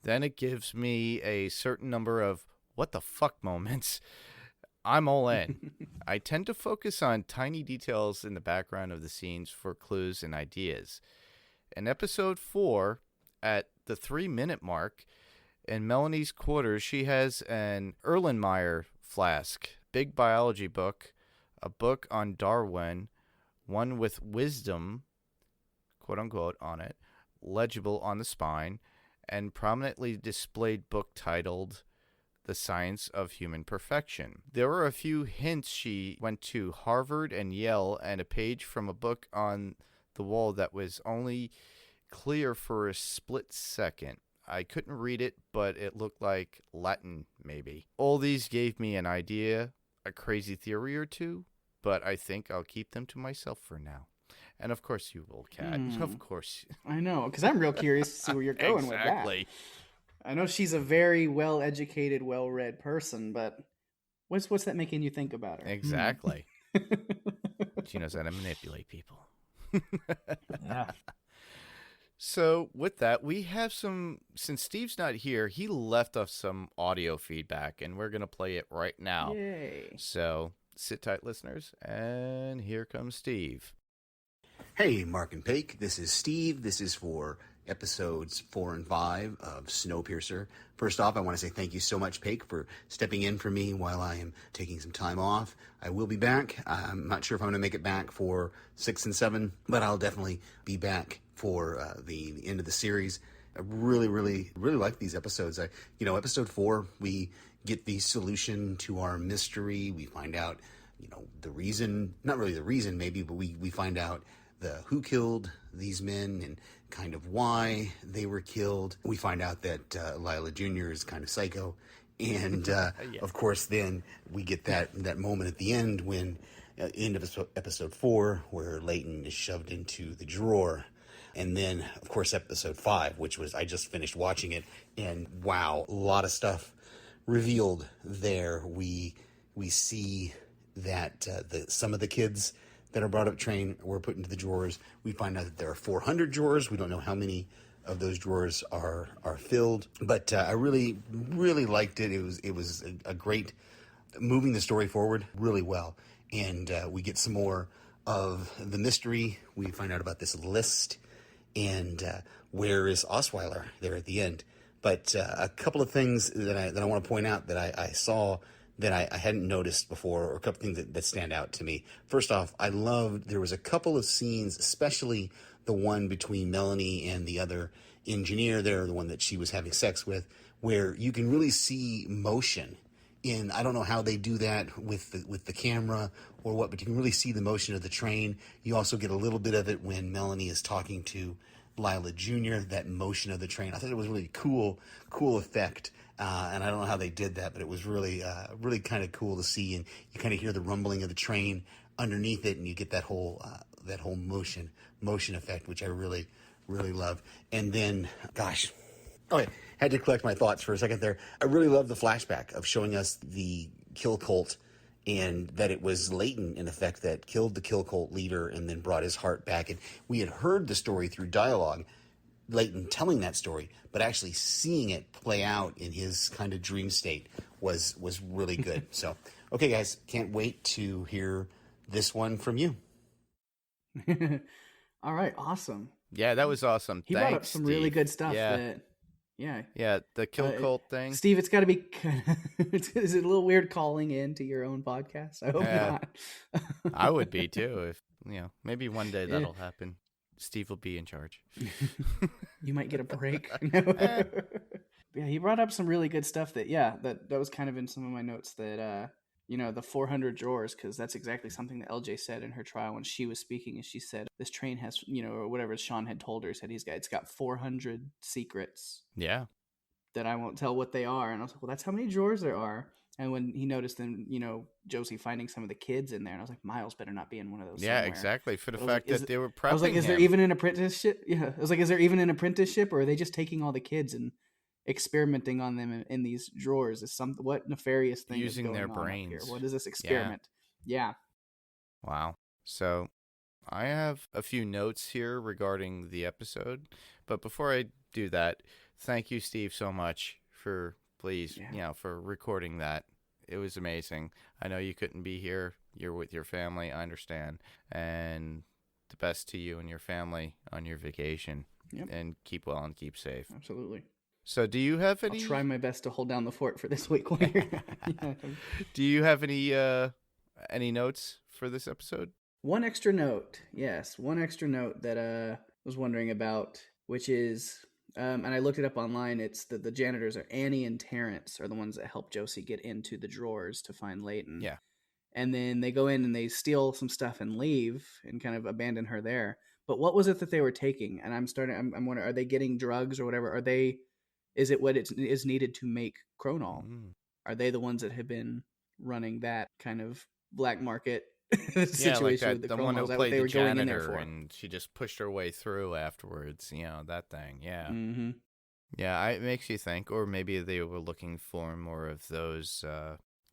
Then it gives me a certain number of what the fuck moments. I'm all in. I tend to focus on tiny details in the background of the scenes for clues and ideas. In episode 4, at the 3-minute mark, in Melanie's quarters, she has an Erlenmeyer flask, big biology book, a book on Darwin, one with wisdom, quote-unquote, on it, legible on the spine, and prominently displayed book titled The Science of Human Perfection. There were a few hints she went to Harvard and Yale, and a page from a book on the wall that was only clear for a split second. I couldn't read it, but it looked like Latin, maybe. All these gave me an idea, a crazy theory or two, but I think I'll keep them to myself for now. And of course you will, Kat. Of course. I know, because I'm real curious to see where you're going with that. Exactly. I know she's a very well-educated, well-read person, but what's that making you think about her? Exactly. She knows how to manipulate people. Yeah. So with that, we have since Steve's not here, he left us some audio feedback, and we're going to play it right now. Yay. So sit tight, listeners, and here comes Steve. Hey, Mark and Paik, this is Steve. This is for episodes 4 and 5 of Snowpiercer. First off, I want to say thank you so much, Paik, for stepping in for me while I am taking some time off. I will be back. I'm not sure if I'm going to make it back for 6 and 7, but I'll definitely be back for the end of the series. I really, really, really like these episodes. Episode 4, we get the solution to our mystery. We find out, the reason, not really the reason maybe, but we find out who killed these men and kind of why they were killed. We find out that Lila Jr. is kind of psycho. And, of course, then we get that moment at the end when, end of episode 4, where Leighton is shoved into the drawer. And then, of course, episode 5, which was, I just finished watching it, and wow, a lot of stuff revealed there. We see that some of the kids that are brought up train were put into the drawers. We find out that there are 400 drawers. We don't know how many of those drawers are filled, but I really, really liked it. It was a great, moving the story forward really well. And we get some more of the mystery. We find out about this list, and where is Osweiler there at the end. But a couple of things that I want to point out that I saw that I hadn't noticed before, or a couple things that stand out to me. First off, I loved, there was a couple of scenes, especially the one between Melanie and the other engineer there, the one that she was having sex with, where you can really see motion in, I don't know how they do that with the camera or what, but you can really see the motion of the train. You also get a little bit of it when Melanie is talking to Lila Jr., that motion of the train. I thought it was really cool effect. And I don't know how they did that, but it was really kind of cool to see. And you kind of hear the rumbling of the train underneath it, and you get that whole motion effect, which I really, really love. And then, gosh, okay, had to collect my thoughts for a second there. I really love the flashback of showing us the kill cult, and that it was Leighton, in effect, that killed the kill cult leader and then brought his heart back. And we had heard the story through dialogue, Leighton telling that story, but actually seeing it play out in his kind of dream state was really good. So, okay, guys, can't wait to hear this one from you. All right, awesome. Yeah, that was awesome. He Thanks, brought up some Steve. really good stuff. Yeah. Yeah, the kill cult thing. Steve, it's got to be. Is it a little weird calling into your own podcast? I hope not. I would be too if maybe one day that'll happen. Steve will be in charge. You might get a break. Yeah, he brought up some really good stuff that was kind of in some of my notes that the 400 drawers, because that's exactly something that LJ said in her trial when she was speaking, and she said this train has, or whatever Sean had told her, said it's got 400 secrets. Yeah. That I won't tell what they are. And I was like, well, that's how many drawers there are. And when he noticed then, Josie finding some of the kids in there, and I was like, Miles better not be in one of those. Yeah, somewhere. Exactly. For the fact that they were prepping I was like, is there even an apprenticeship? Yeah. I was like, is there even an apprenticeship, or are they just taking all the kids and experimenting on them in these drawers? What nefarious thing using is going their on brains? Up here? What is this experiment? Yeah. Wow. So I have a few notes here regarding the episode, but before I do that, thank you, Steve, so much for for recording that. It was amazing. I know you couldn't be here. You're with your family. I understand. And the best to you and your family on your vacation. Yep. And keep well and keep safe. Absolutely. So do you have any... I'll try my best to hold down the fort for this week. Do you have any notes for this episode? One extra note. Yes, one extra note that I was wondering about, which is And I looked it up online. It's the janitors are Annie and Terrence are the ones that help Josie get into the drawers to find Layton. Yeah. And then they go in and they steal some stuff and leave and kind of abandon her there. But what was it that they were taking? And I'm wondering, are they getting drugs or whatever? Is it what is needed to make Cronol? Mm. Are they the ones that have been running that kind of black market Yeah, situation like that, with the the Cronol? one who Is that what played they the were going in there janitor, for? and she just pushed her way through afterwards. You know, that thing. Yeah. Mm-hmm. Yeah, it makes you think, or maybe they were looking for more of those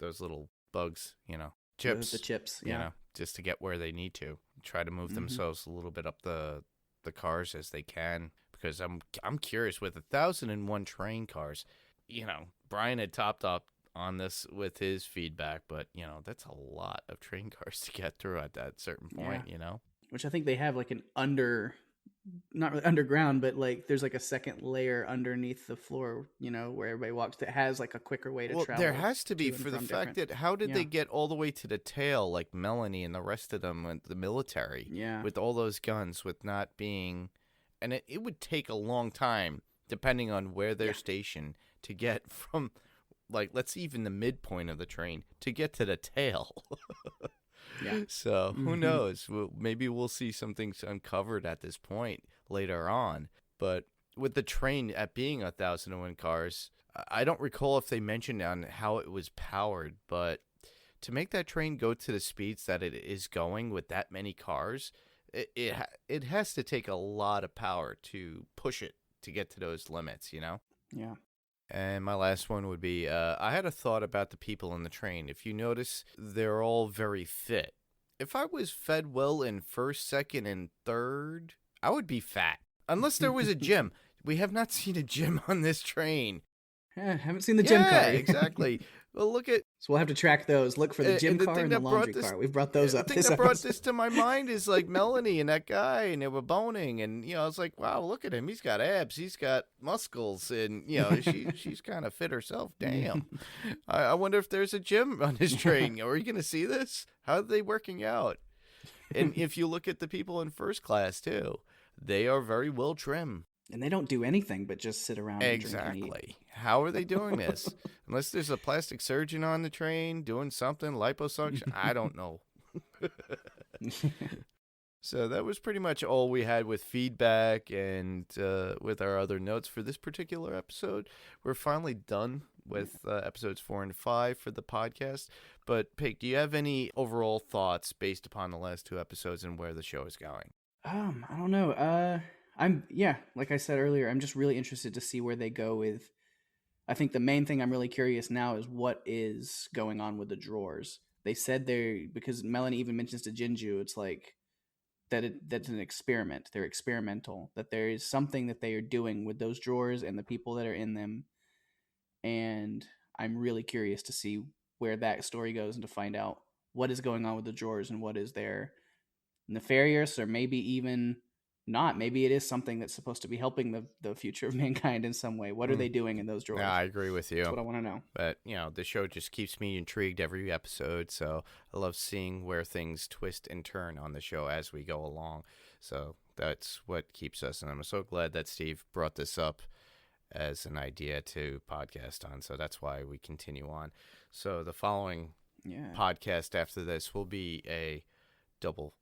little bugs, chips. The chips, You yeah. know, just to get where they need to. Try to move themselves a little bit up the cars as they can, because I'm curious with 1,001 train cars. Brian had topped up on this with his feedback, but that's a lot of train cars to get through at that certain point. Which I think they have like an not really underground, but like there's like a second layer underneath the floor, where everybody walks, that has like a quicker way to travel. There has to be, to and for the from fact different- that how did they Yeah. get all the way to the tail, like Melanie and the rest of them with the military, Yeah. with all those guns, with not being, and it would take a long time, depending on where they're Yeah. stationed, to get from, like, let's even the midpoint of the train to get to the tail. Yeah. So who Mhm. knows? Maybe we'll see some things uncovered at this point later on. But with the train at being 1,001 cars, I don't recall if they mentioned on how it was powered, but to make that train go to the speeds that it is going with that many cars, it has to take a lot of power to push it to get to those limits, Yeah. And my last one would be, I had a thought about the people in the train. If you notice, they're all very fit. If I was fed well in first, second, and third, I would be fat. Unless there was a gym. We have not seen a gym on this train. Haven't seen the gym car. Yeah, exactly. Well, look at... So we'll have to track those. Look for the gym and the car thing and the that brought laundry this- car. We've brought those up. The thing this that brought episode. this to my mind is like Melanie and that guy, and they were boning, and I was like, wow, look at him. He's got abs, he's got muscles, and she's kind of fit herself. Damn. I wonder if there's a gym on this train. Are you gonna see this? How are they working out? And if you look at the people in first class too, they are very well trimmed. And they don't do anything but just sit around and drink and eat. Exactly. How are they doing this? Unless there's a plastic surgeon on the train doing something, liposuction, I don't know. So that was pretty much all we had with feedback and with our other notes for this particular episode. We're finally done with episodes 4 and 5 for the podcast. But, Pig, do you have any overall thoughts based upon the last 2 episodes and where the show is going? I don't know. Like I said earlier, I'm just really interested to see where they go with. I think the main thing I'm really curious now is what is going on with the drawers. They said because Melanie even mentions to Jinju, it's like that's an experiment. They're experimental. That there is something that they are doing with those drawers and the people that are in them. And I'm really curious to see where that story goes and to find out what is going on with the drawers and what is there nefarious, or maybe even not. Maybe it is something that's supposed to be helping the future of mankind in some way. What are they doing in those drawers? Yeah, I agree with you. That's what I want to know. But, the show just keeps me intrigued every episode, so I love seeing where things twist and turn on the show as we go along. So that's what keeps us, and I'm so glad that Steve brought this up as an idea to podcast on, so that's why we continue on. So the following podcast after this will be a double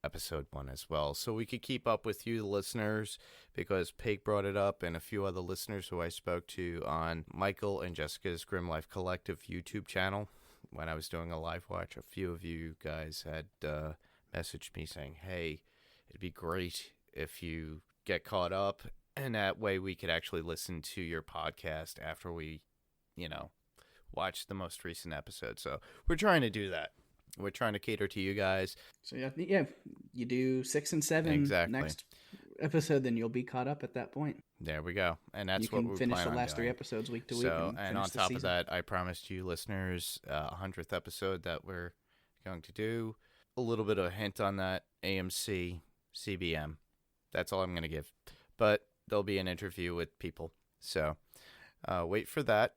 episode 1 as well, so we could keep up with you, the listeners, because Peg brought it up, and a few other listeners who I spoke to on Michael and Jessica's Grim Life Collective YouTube channel. When I was doing a live watch, a few of you guys had messaged me saying, hey, it'd be great if you get caught up, and that way we could actually listen to your podcast after we, watch the most recent episode. So we're trying to do that. We're trying to cater to you guys. So you do 6 and 7 Exactly. next episode, then you'll be caught up at that point. There we go. And that's you what can we're finish planning the on last 3 doing. episodes week to week. So, and on finish the top of season. that, I promised you listeners a 100th episode that we're going to do. A little bit of a hint on that, AMC, CBM. That's all I'm going to give. But there'll be an interview with people. So wait for that.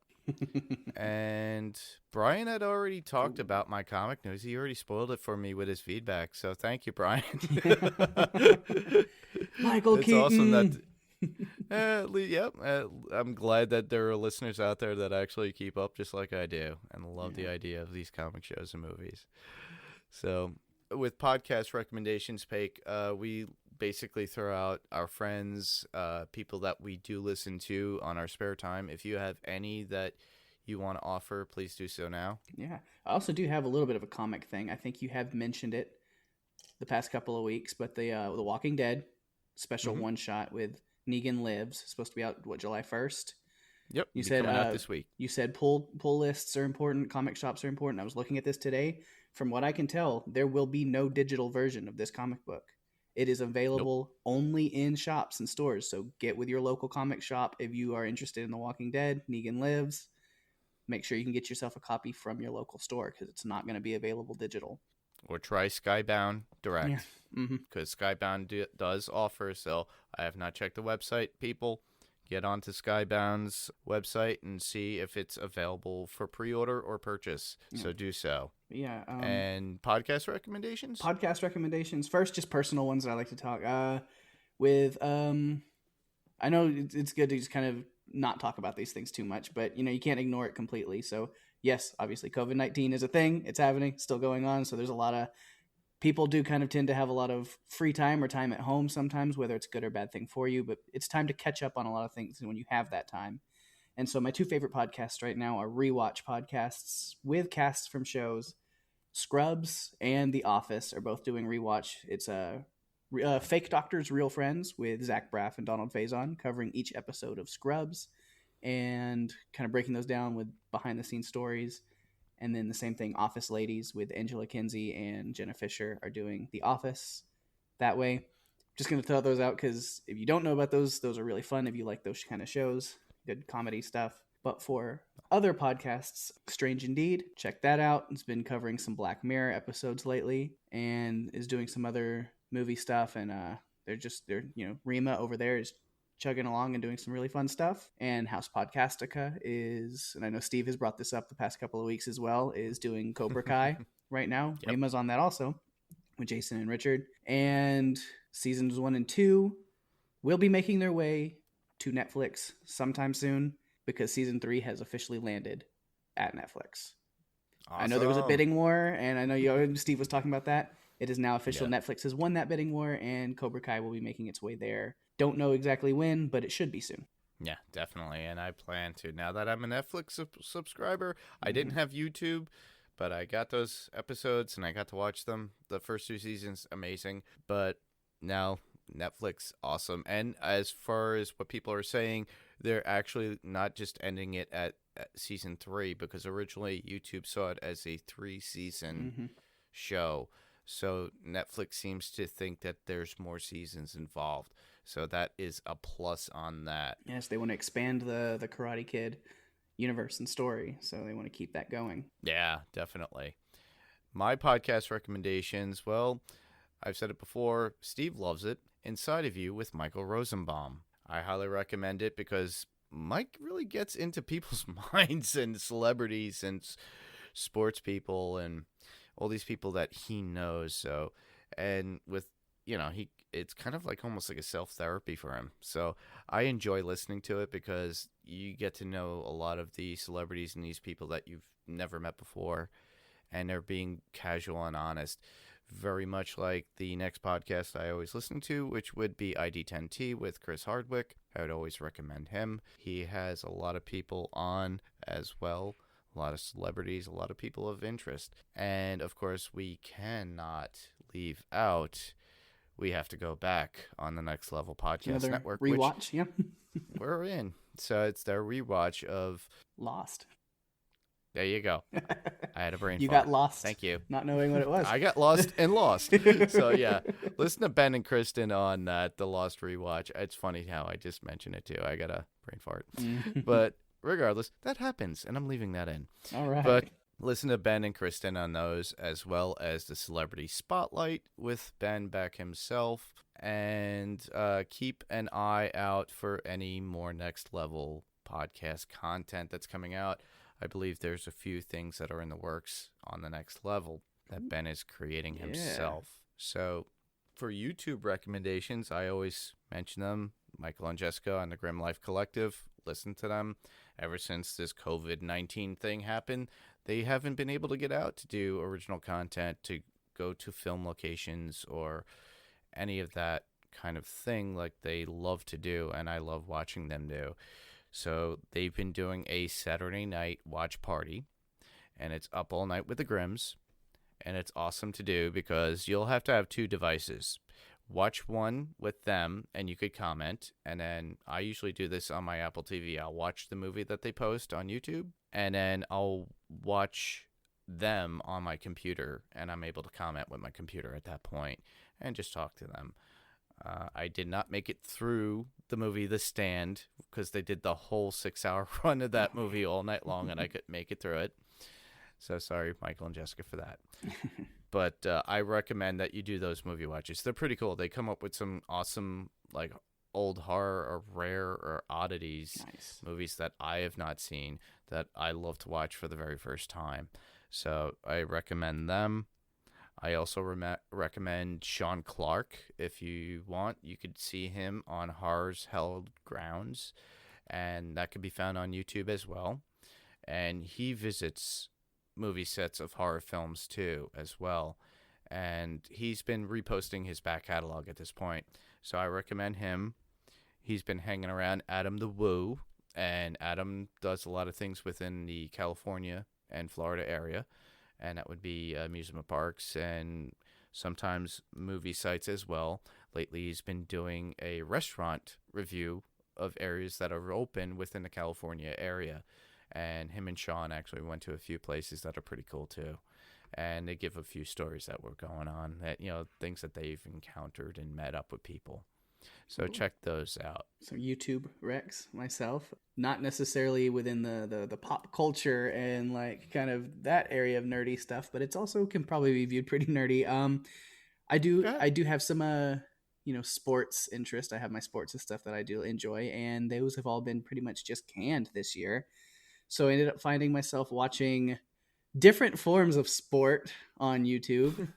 And Brian had already talked about my comic news. He already spoiled it for me with his feedback. So thank you, Brian. Michael It's Keaton. awesome that Yep. I'm glad that there are listeners out there that actually keep up just like I do and love the idea of these comic shows and movies. So, with podcast recommendations, Paik, we basically throw out our friends, people that we do listen to on our spare time. If you have any that you want to offer, please do so now. Yeah. I also do have a little bit of a comic thing. I think you have mentioned it the past couple of weeks, but the Walking Dead special one shot with Negan Lives, supposed to be out July 1st. Yep, you said coming out this week. You said pull lists are important, comic shops are important. I was looking at this today. From what I can tell, there will be no digital version of this comic book. It is available only in shops and stores. So get with your local comic shop if you are interested in The Walking Dead, Negan Lives. Make sure you can get yourself a copy from your local store because it's not going to be available digital. Or try Skybound Direct. Yeah. Because Skybound does offer, so I have not checked the website, people. Get onto Skybound's website and see if it's available for pre-order or purchase. Yeah. So do so. Yeah. And podcast recommendations? Podcast recommendations. First, just personal ones that I like to talk with. I know it's good to just kind of not talk about these things too much, but you can't ignore it completely. So yes, obviously COVID-19 is a thing. It's happening, still going on. So there's a lot of people do kind of tend to have a lot of free time or time at home sometimes, whether it's a good or bad thing for you, but it's time to catch up on a lot of things when you have that time. And so my two favorite podcasts right now are rewatch podcasts with casts from shows. Scrubs and The Office are both doing rewatch. It's Fake Doctors, Real Friends with Zach Braff and Donald Faison, covering each episode of Scrubs and kind of breaking those down with behind-the-scenes stories. And then the same thing, Office Ladies with Angela Kinsey and Jenna Fisher are doing The Office that way. Just going to throw those out because if you don't know about those are really fun if you like those kind of shows, good comedy stuff. But for other podcasts, Strange Indeed, check that out. It's been covering some Black Mirror episodes lately and is doing some other movie stuff. And they're Rima over there is chugging along and doing some really fun stuff. And House Podcastica is, and I know Steve has brought this up the past couple of weeks as well, is doing Cobra Kai right now. Yep. Rima's on that also with Jason and Richard. And seasons 1 and 2 will be making their way to Netflix sometime soon because season 3 has officially landed at Netflix. Awesome. I know there was a bidding war, and I know Steve was talking about that. It is now official. Yep. Netflix has won that bidding war, and Cobra Kai will be making its way there. Don't know exactly when, but it should be soon. Yeah, definitely. And I plan to. Now that I'm a Netflix subscriber, I didn't have YouTube, but I got those episodes and I got to watch them. The first 2 seasons, amazing. But now Netflix, awesome. And as far as what people are saying, they're actually not just ending it at season 3 because originally YouTube saw it as a 3-season show. So Netflix seems to think that there's more seasons involved. So that is a plus on that. Yes, they want to expand the Karate Kid universe and story. So they want to keep that going. Yeah, definitely. My podcast recommendations, well, I've said it before, Steve loves it. Inside of You with Michael Rosenbaum. I highly recommend it because Mike really gets into people's minds and celebrities and sports people and all these people that he knows. So, and with, it's kind of like almost like a self-therapy for him. So I enjoy listening to it because you get to know a lot of the celebrities and these people that you've never met before, and they're being casual and honest. Very much like the next podcast I always listen to, which would be ID10T with Chris Hardwick. I would always recommend him. He has a lot of people on as well, a lot of celebrities, a lot of people of interest. And, of course, we cannot leave out, we have to go back on the Next Level Podcast Another Network. Rewatch, yeah. We're in. So it's their rewatch of Lost. There you go. I had a brain You fart. got lost. Thank you. Not knowing what it was. I got lost and lost. So, yeah. Listen to Ben and Kristen on the Lost rewatch. It's funny how I just mentioned it, too. I got a brain fart. But regardless, that happens, and I'm leaving that in. All right. But listen to Ben and Kristen on those, as well as the Celebrity Spotlight with Ben Beck himself. And keep an eye out for any more Next Level podcast content that's coming out. I believe there's a few things that are in the works on the Next Level that Ben is creating himself. So for YouTube recommendations, I always mention them. Michael and Jessica on the Grim Life Collective. Listen to them. Ever since this COVID-19 thing happened, they haven't been able to get out to do original content, to go to film locations or any of that kind of thing like they love to do, and I love watching them do. So they've been doing a Saturday night watch party, and it's Up All Night with the Grims, and it's awesome to do because you'll have to have two devices. Watch one with them, and you could comment, and then I usually do this on my Apple TV. I'll watch the movie that they post on YouTube, and then I'll watch them on my computer, and I'm able to comment with my computer at that point and just talk to them. I did not make it through the movie The Stand because they did the whole 6-hour run of that movie all night long, and I couldn't make it through it. So sorry, Michael and Jessica, for that. But I recommend that you do those movie watches. They're pretty cool. They come up with some awesome, like, old horror or rare or oddities, movies that I have not seen that I love to watch for the very first time. So I recommend them. I also recommend Sean Clark. If you want, you could see him on Horror's Held Grounds, and that can be found on YouTube as well. And he visits movie sets of horror films too as well, and he's been reposting his back catalog at this point, so I recommend him. He's been hanging around Adam the Woo, and Adam does a lot of things within the California and Florida area, and that would be amusement parks and sometimes movie sites as well. Lately he's been doing a restaurant review of areas that are open within the California area. And him and Sean actually went to a few places that are pretty cool too. And they give a few stories that were going on, that, you know, things that they've encountered and met up with people. So check those out. So YouTube Rex, myself, not necessarily within the pop culture and like kind of that area of nerdy stuff, but it's also can probably be viewed pretty nerdy. I do have some sports interest. I have my sports and stuff that I do enjoy, and those have all been pretty much just canned this year. So I ended up finding myself watching different forms of sport on YouTube,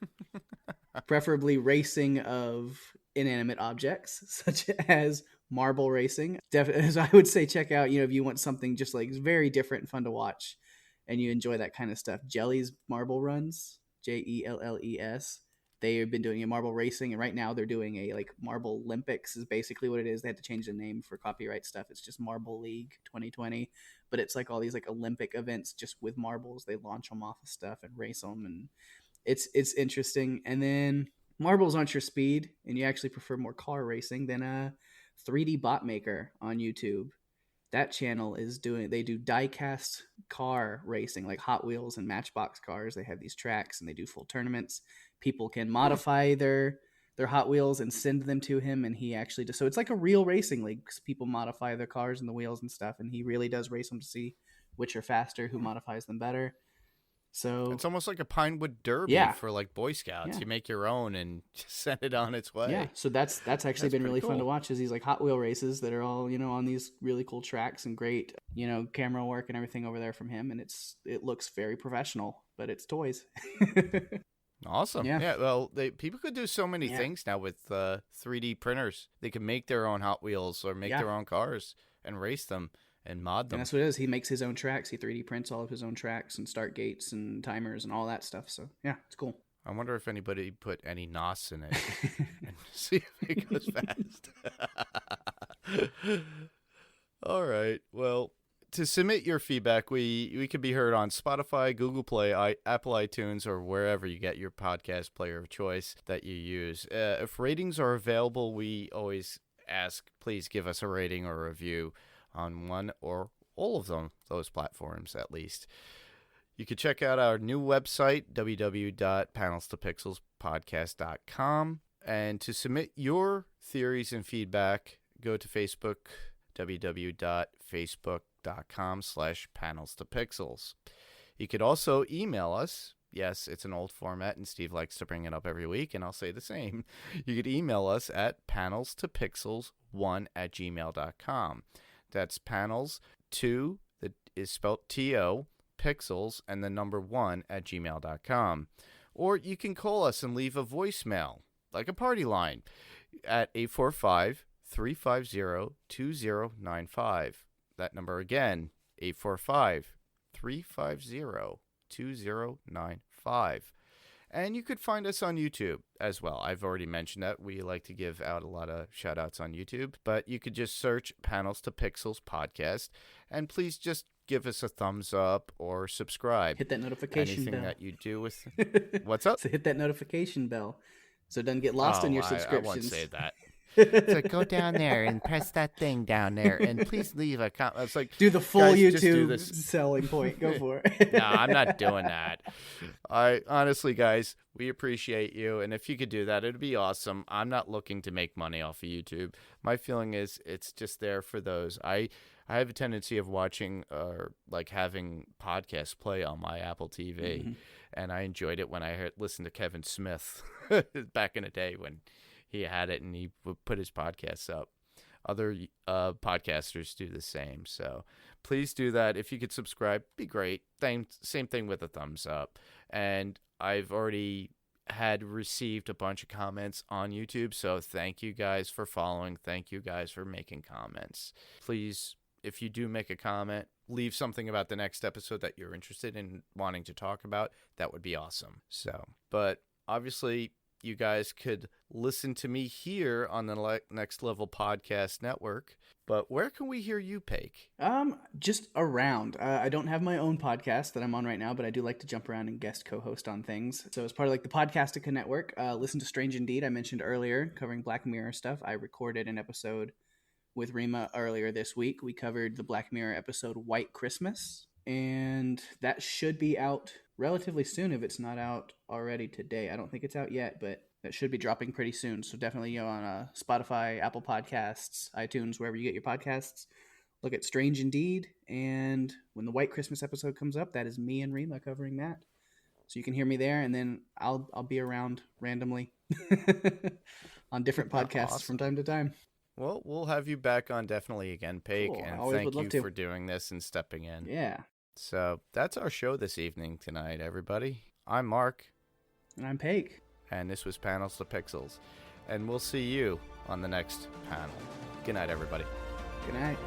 preferably racing of inanimate objects, such as marble racing. So I would say check out, if you want something just like very different and fun to watch and you enjoy that kind of stuff, Jelly's Marble Runs, Jelles. They have been doing a marble racing, and right now they're doing a like Marble Olympics is basically what it is. They had to change the name for copyright stuff. It's just Marble League 2020, but it's like all these like Olympic events just with marbles. They launch them off of stuff and race them, and it's interesting. And then marbles aren't your speed, and you actually prefer more car racing, than a 3D Bot Maker on YouTube. That channel they do die-cast car racing, like Hot Wheels and Matchbox cars. They have these tracks, and they do full tournaments. People can modify their Hot Wheels and send them to him, and he actually does. So it's like a real racing league. People modify their cars and the wheels and stuff, and he really does race them to see which are faster, who modifies them better. So it's almost like a Pinewood Derby for like Boy Scouts. Yeah. You make your own and just send it on its way. Yeah, so that's actually been really fun to watch. Is these like Hot Wheel races that are all on these really cool tracks and great camera work and everything over there from him, and it looks very professional, but it's toys. Awesome. Yeah. Well, people could do so many things now with 3D printers. They can make their own Hot Wheels or make their own cars and race them and mod them. And that's what it is. He makes his own tracks. He 3D prints all of his own tracks and start gates and timers and all that stuff. So yeah, it's cool. I wonder if anybody put any NOS in it and see if it goes fast. All right. Well, to submit your feedback, we can be heard on Spotify, Google Play, Apple iTunes, or wherever you get your podcast player of choice that you use. If ratings are available, we always ask, please give us a rating or a review on one or all of those platforms at least. You can check out our new website, www.panelstopixelspodcast.com. And to submit your theories and feedback, go to Facebook, www.facebook.com/panelstopixels. You could also email us. Yes, it's an old format, and Steve likes to bring it up every week, and I'll say the same. You could email us at panelstopixels1@gmail.com. That's panels 2, that is spelled T-O, pixels, and the number 1@gmail.com. Or you can call us and leave a voicemail, like a party line, at 845-350-2095. That number again, 845-350-2095. And you could find us on YouTube as well. I've already mentioned that. We like to give out a lot of shout outs on YouTube, but you could just search Panels to Pixels podcast, and please just give us a thumbs up or subscribe. Hit that notification Anything bell. that you do with... What's up? So hit that notification bell so it doesn't get lost in your subscriptions. I won't say that. So go down there and press that thing down there, and please leave a comment. It's like, do the full guys, just do YouTube this. selling point. Go for it. No, I'm not doing that. I honestly, guys, we appreciate you, and if you could do that, it'd be awesome. I'm not looking to make money off of YouTube. My feeling is it's just there for those. I have a tendency of watching or like having podcasts play on my Apple TV, and I enjoyed it when I listened to Kevin Smith back in the day when he had it and he would put his podcasts up. Other podcasters do the same. So please do that. If you could subscribe, be great. Same thing with a thumbs up. And I've already had received a bunch of comments on YouTube. So thank you guys for following. Thank you guys for making comments. Please, if you do make a comment, leave something about the next episode that you're interested in wanting to talk about. That would be awesome. So, but obviously, you guys could listen to me here on the Next Level Podcast Network. But where can we hear you, Paik? Just around. I don't have my own podcast that I'm on right now, but I do like to jump around and guest co-host on things. So as part of like the Podcastica Network, listen to Strange Indeed, I mentioned earlier, covering Black Mirror stuff. I recorded an episode with Rima earlier this week. We covered the Black Mirror episode White Christmas, and that should be out relatively soon if it's not out already today. I don't think it's out yet, but that should be dropping pretty soon. So definitely on Spotify, Apple Podcasts, iTunes, wherever you get your podcasts, look at Strange Indeed. And when the White Christmas episode comes up, that is me and Rima covering that. So you can hear me there, and then I'll be around randomly on different podcasts Awesome. from time to time. Well, we'll have you back on definitely again, Paik, Cool. I and always thank would love you to. for doing this and stepping in. Yeah. So that's our show this evening tonight, everybody. I'm Mark, And I'm Paik. and this was Panels to Pixels, and we'll see you on the next panel. Good night, everybody. Good night.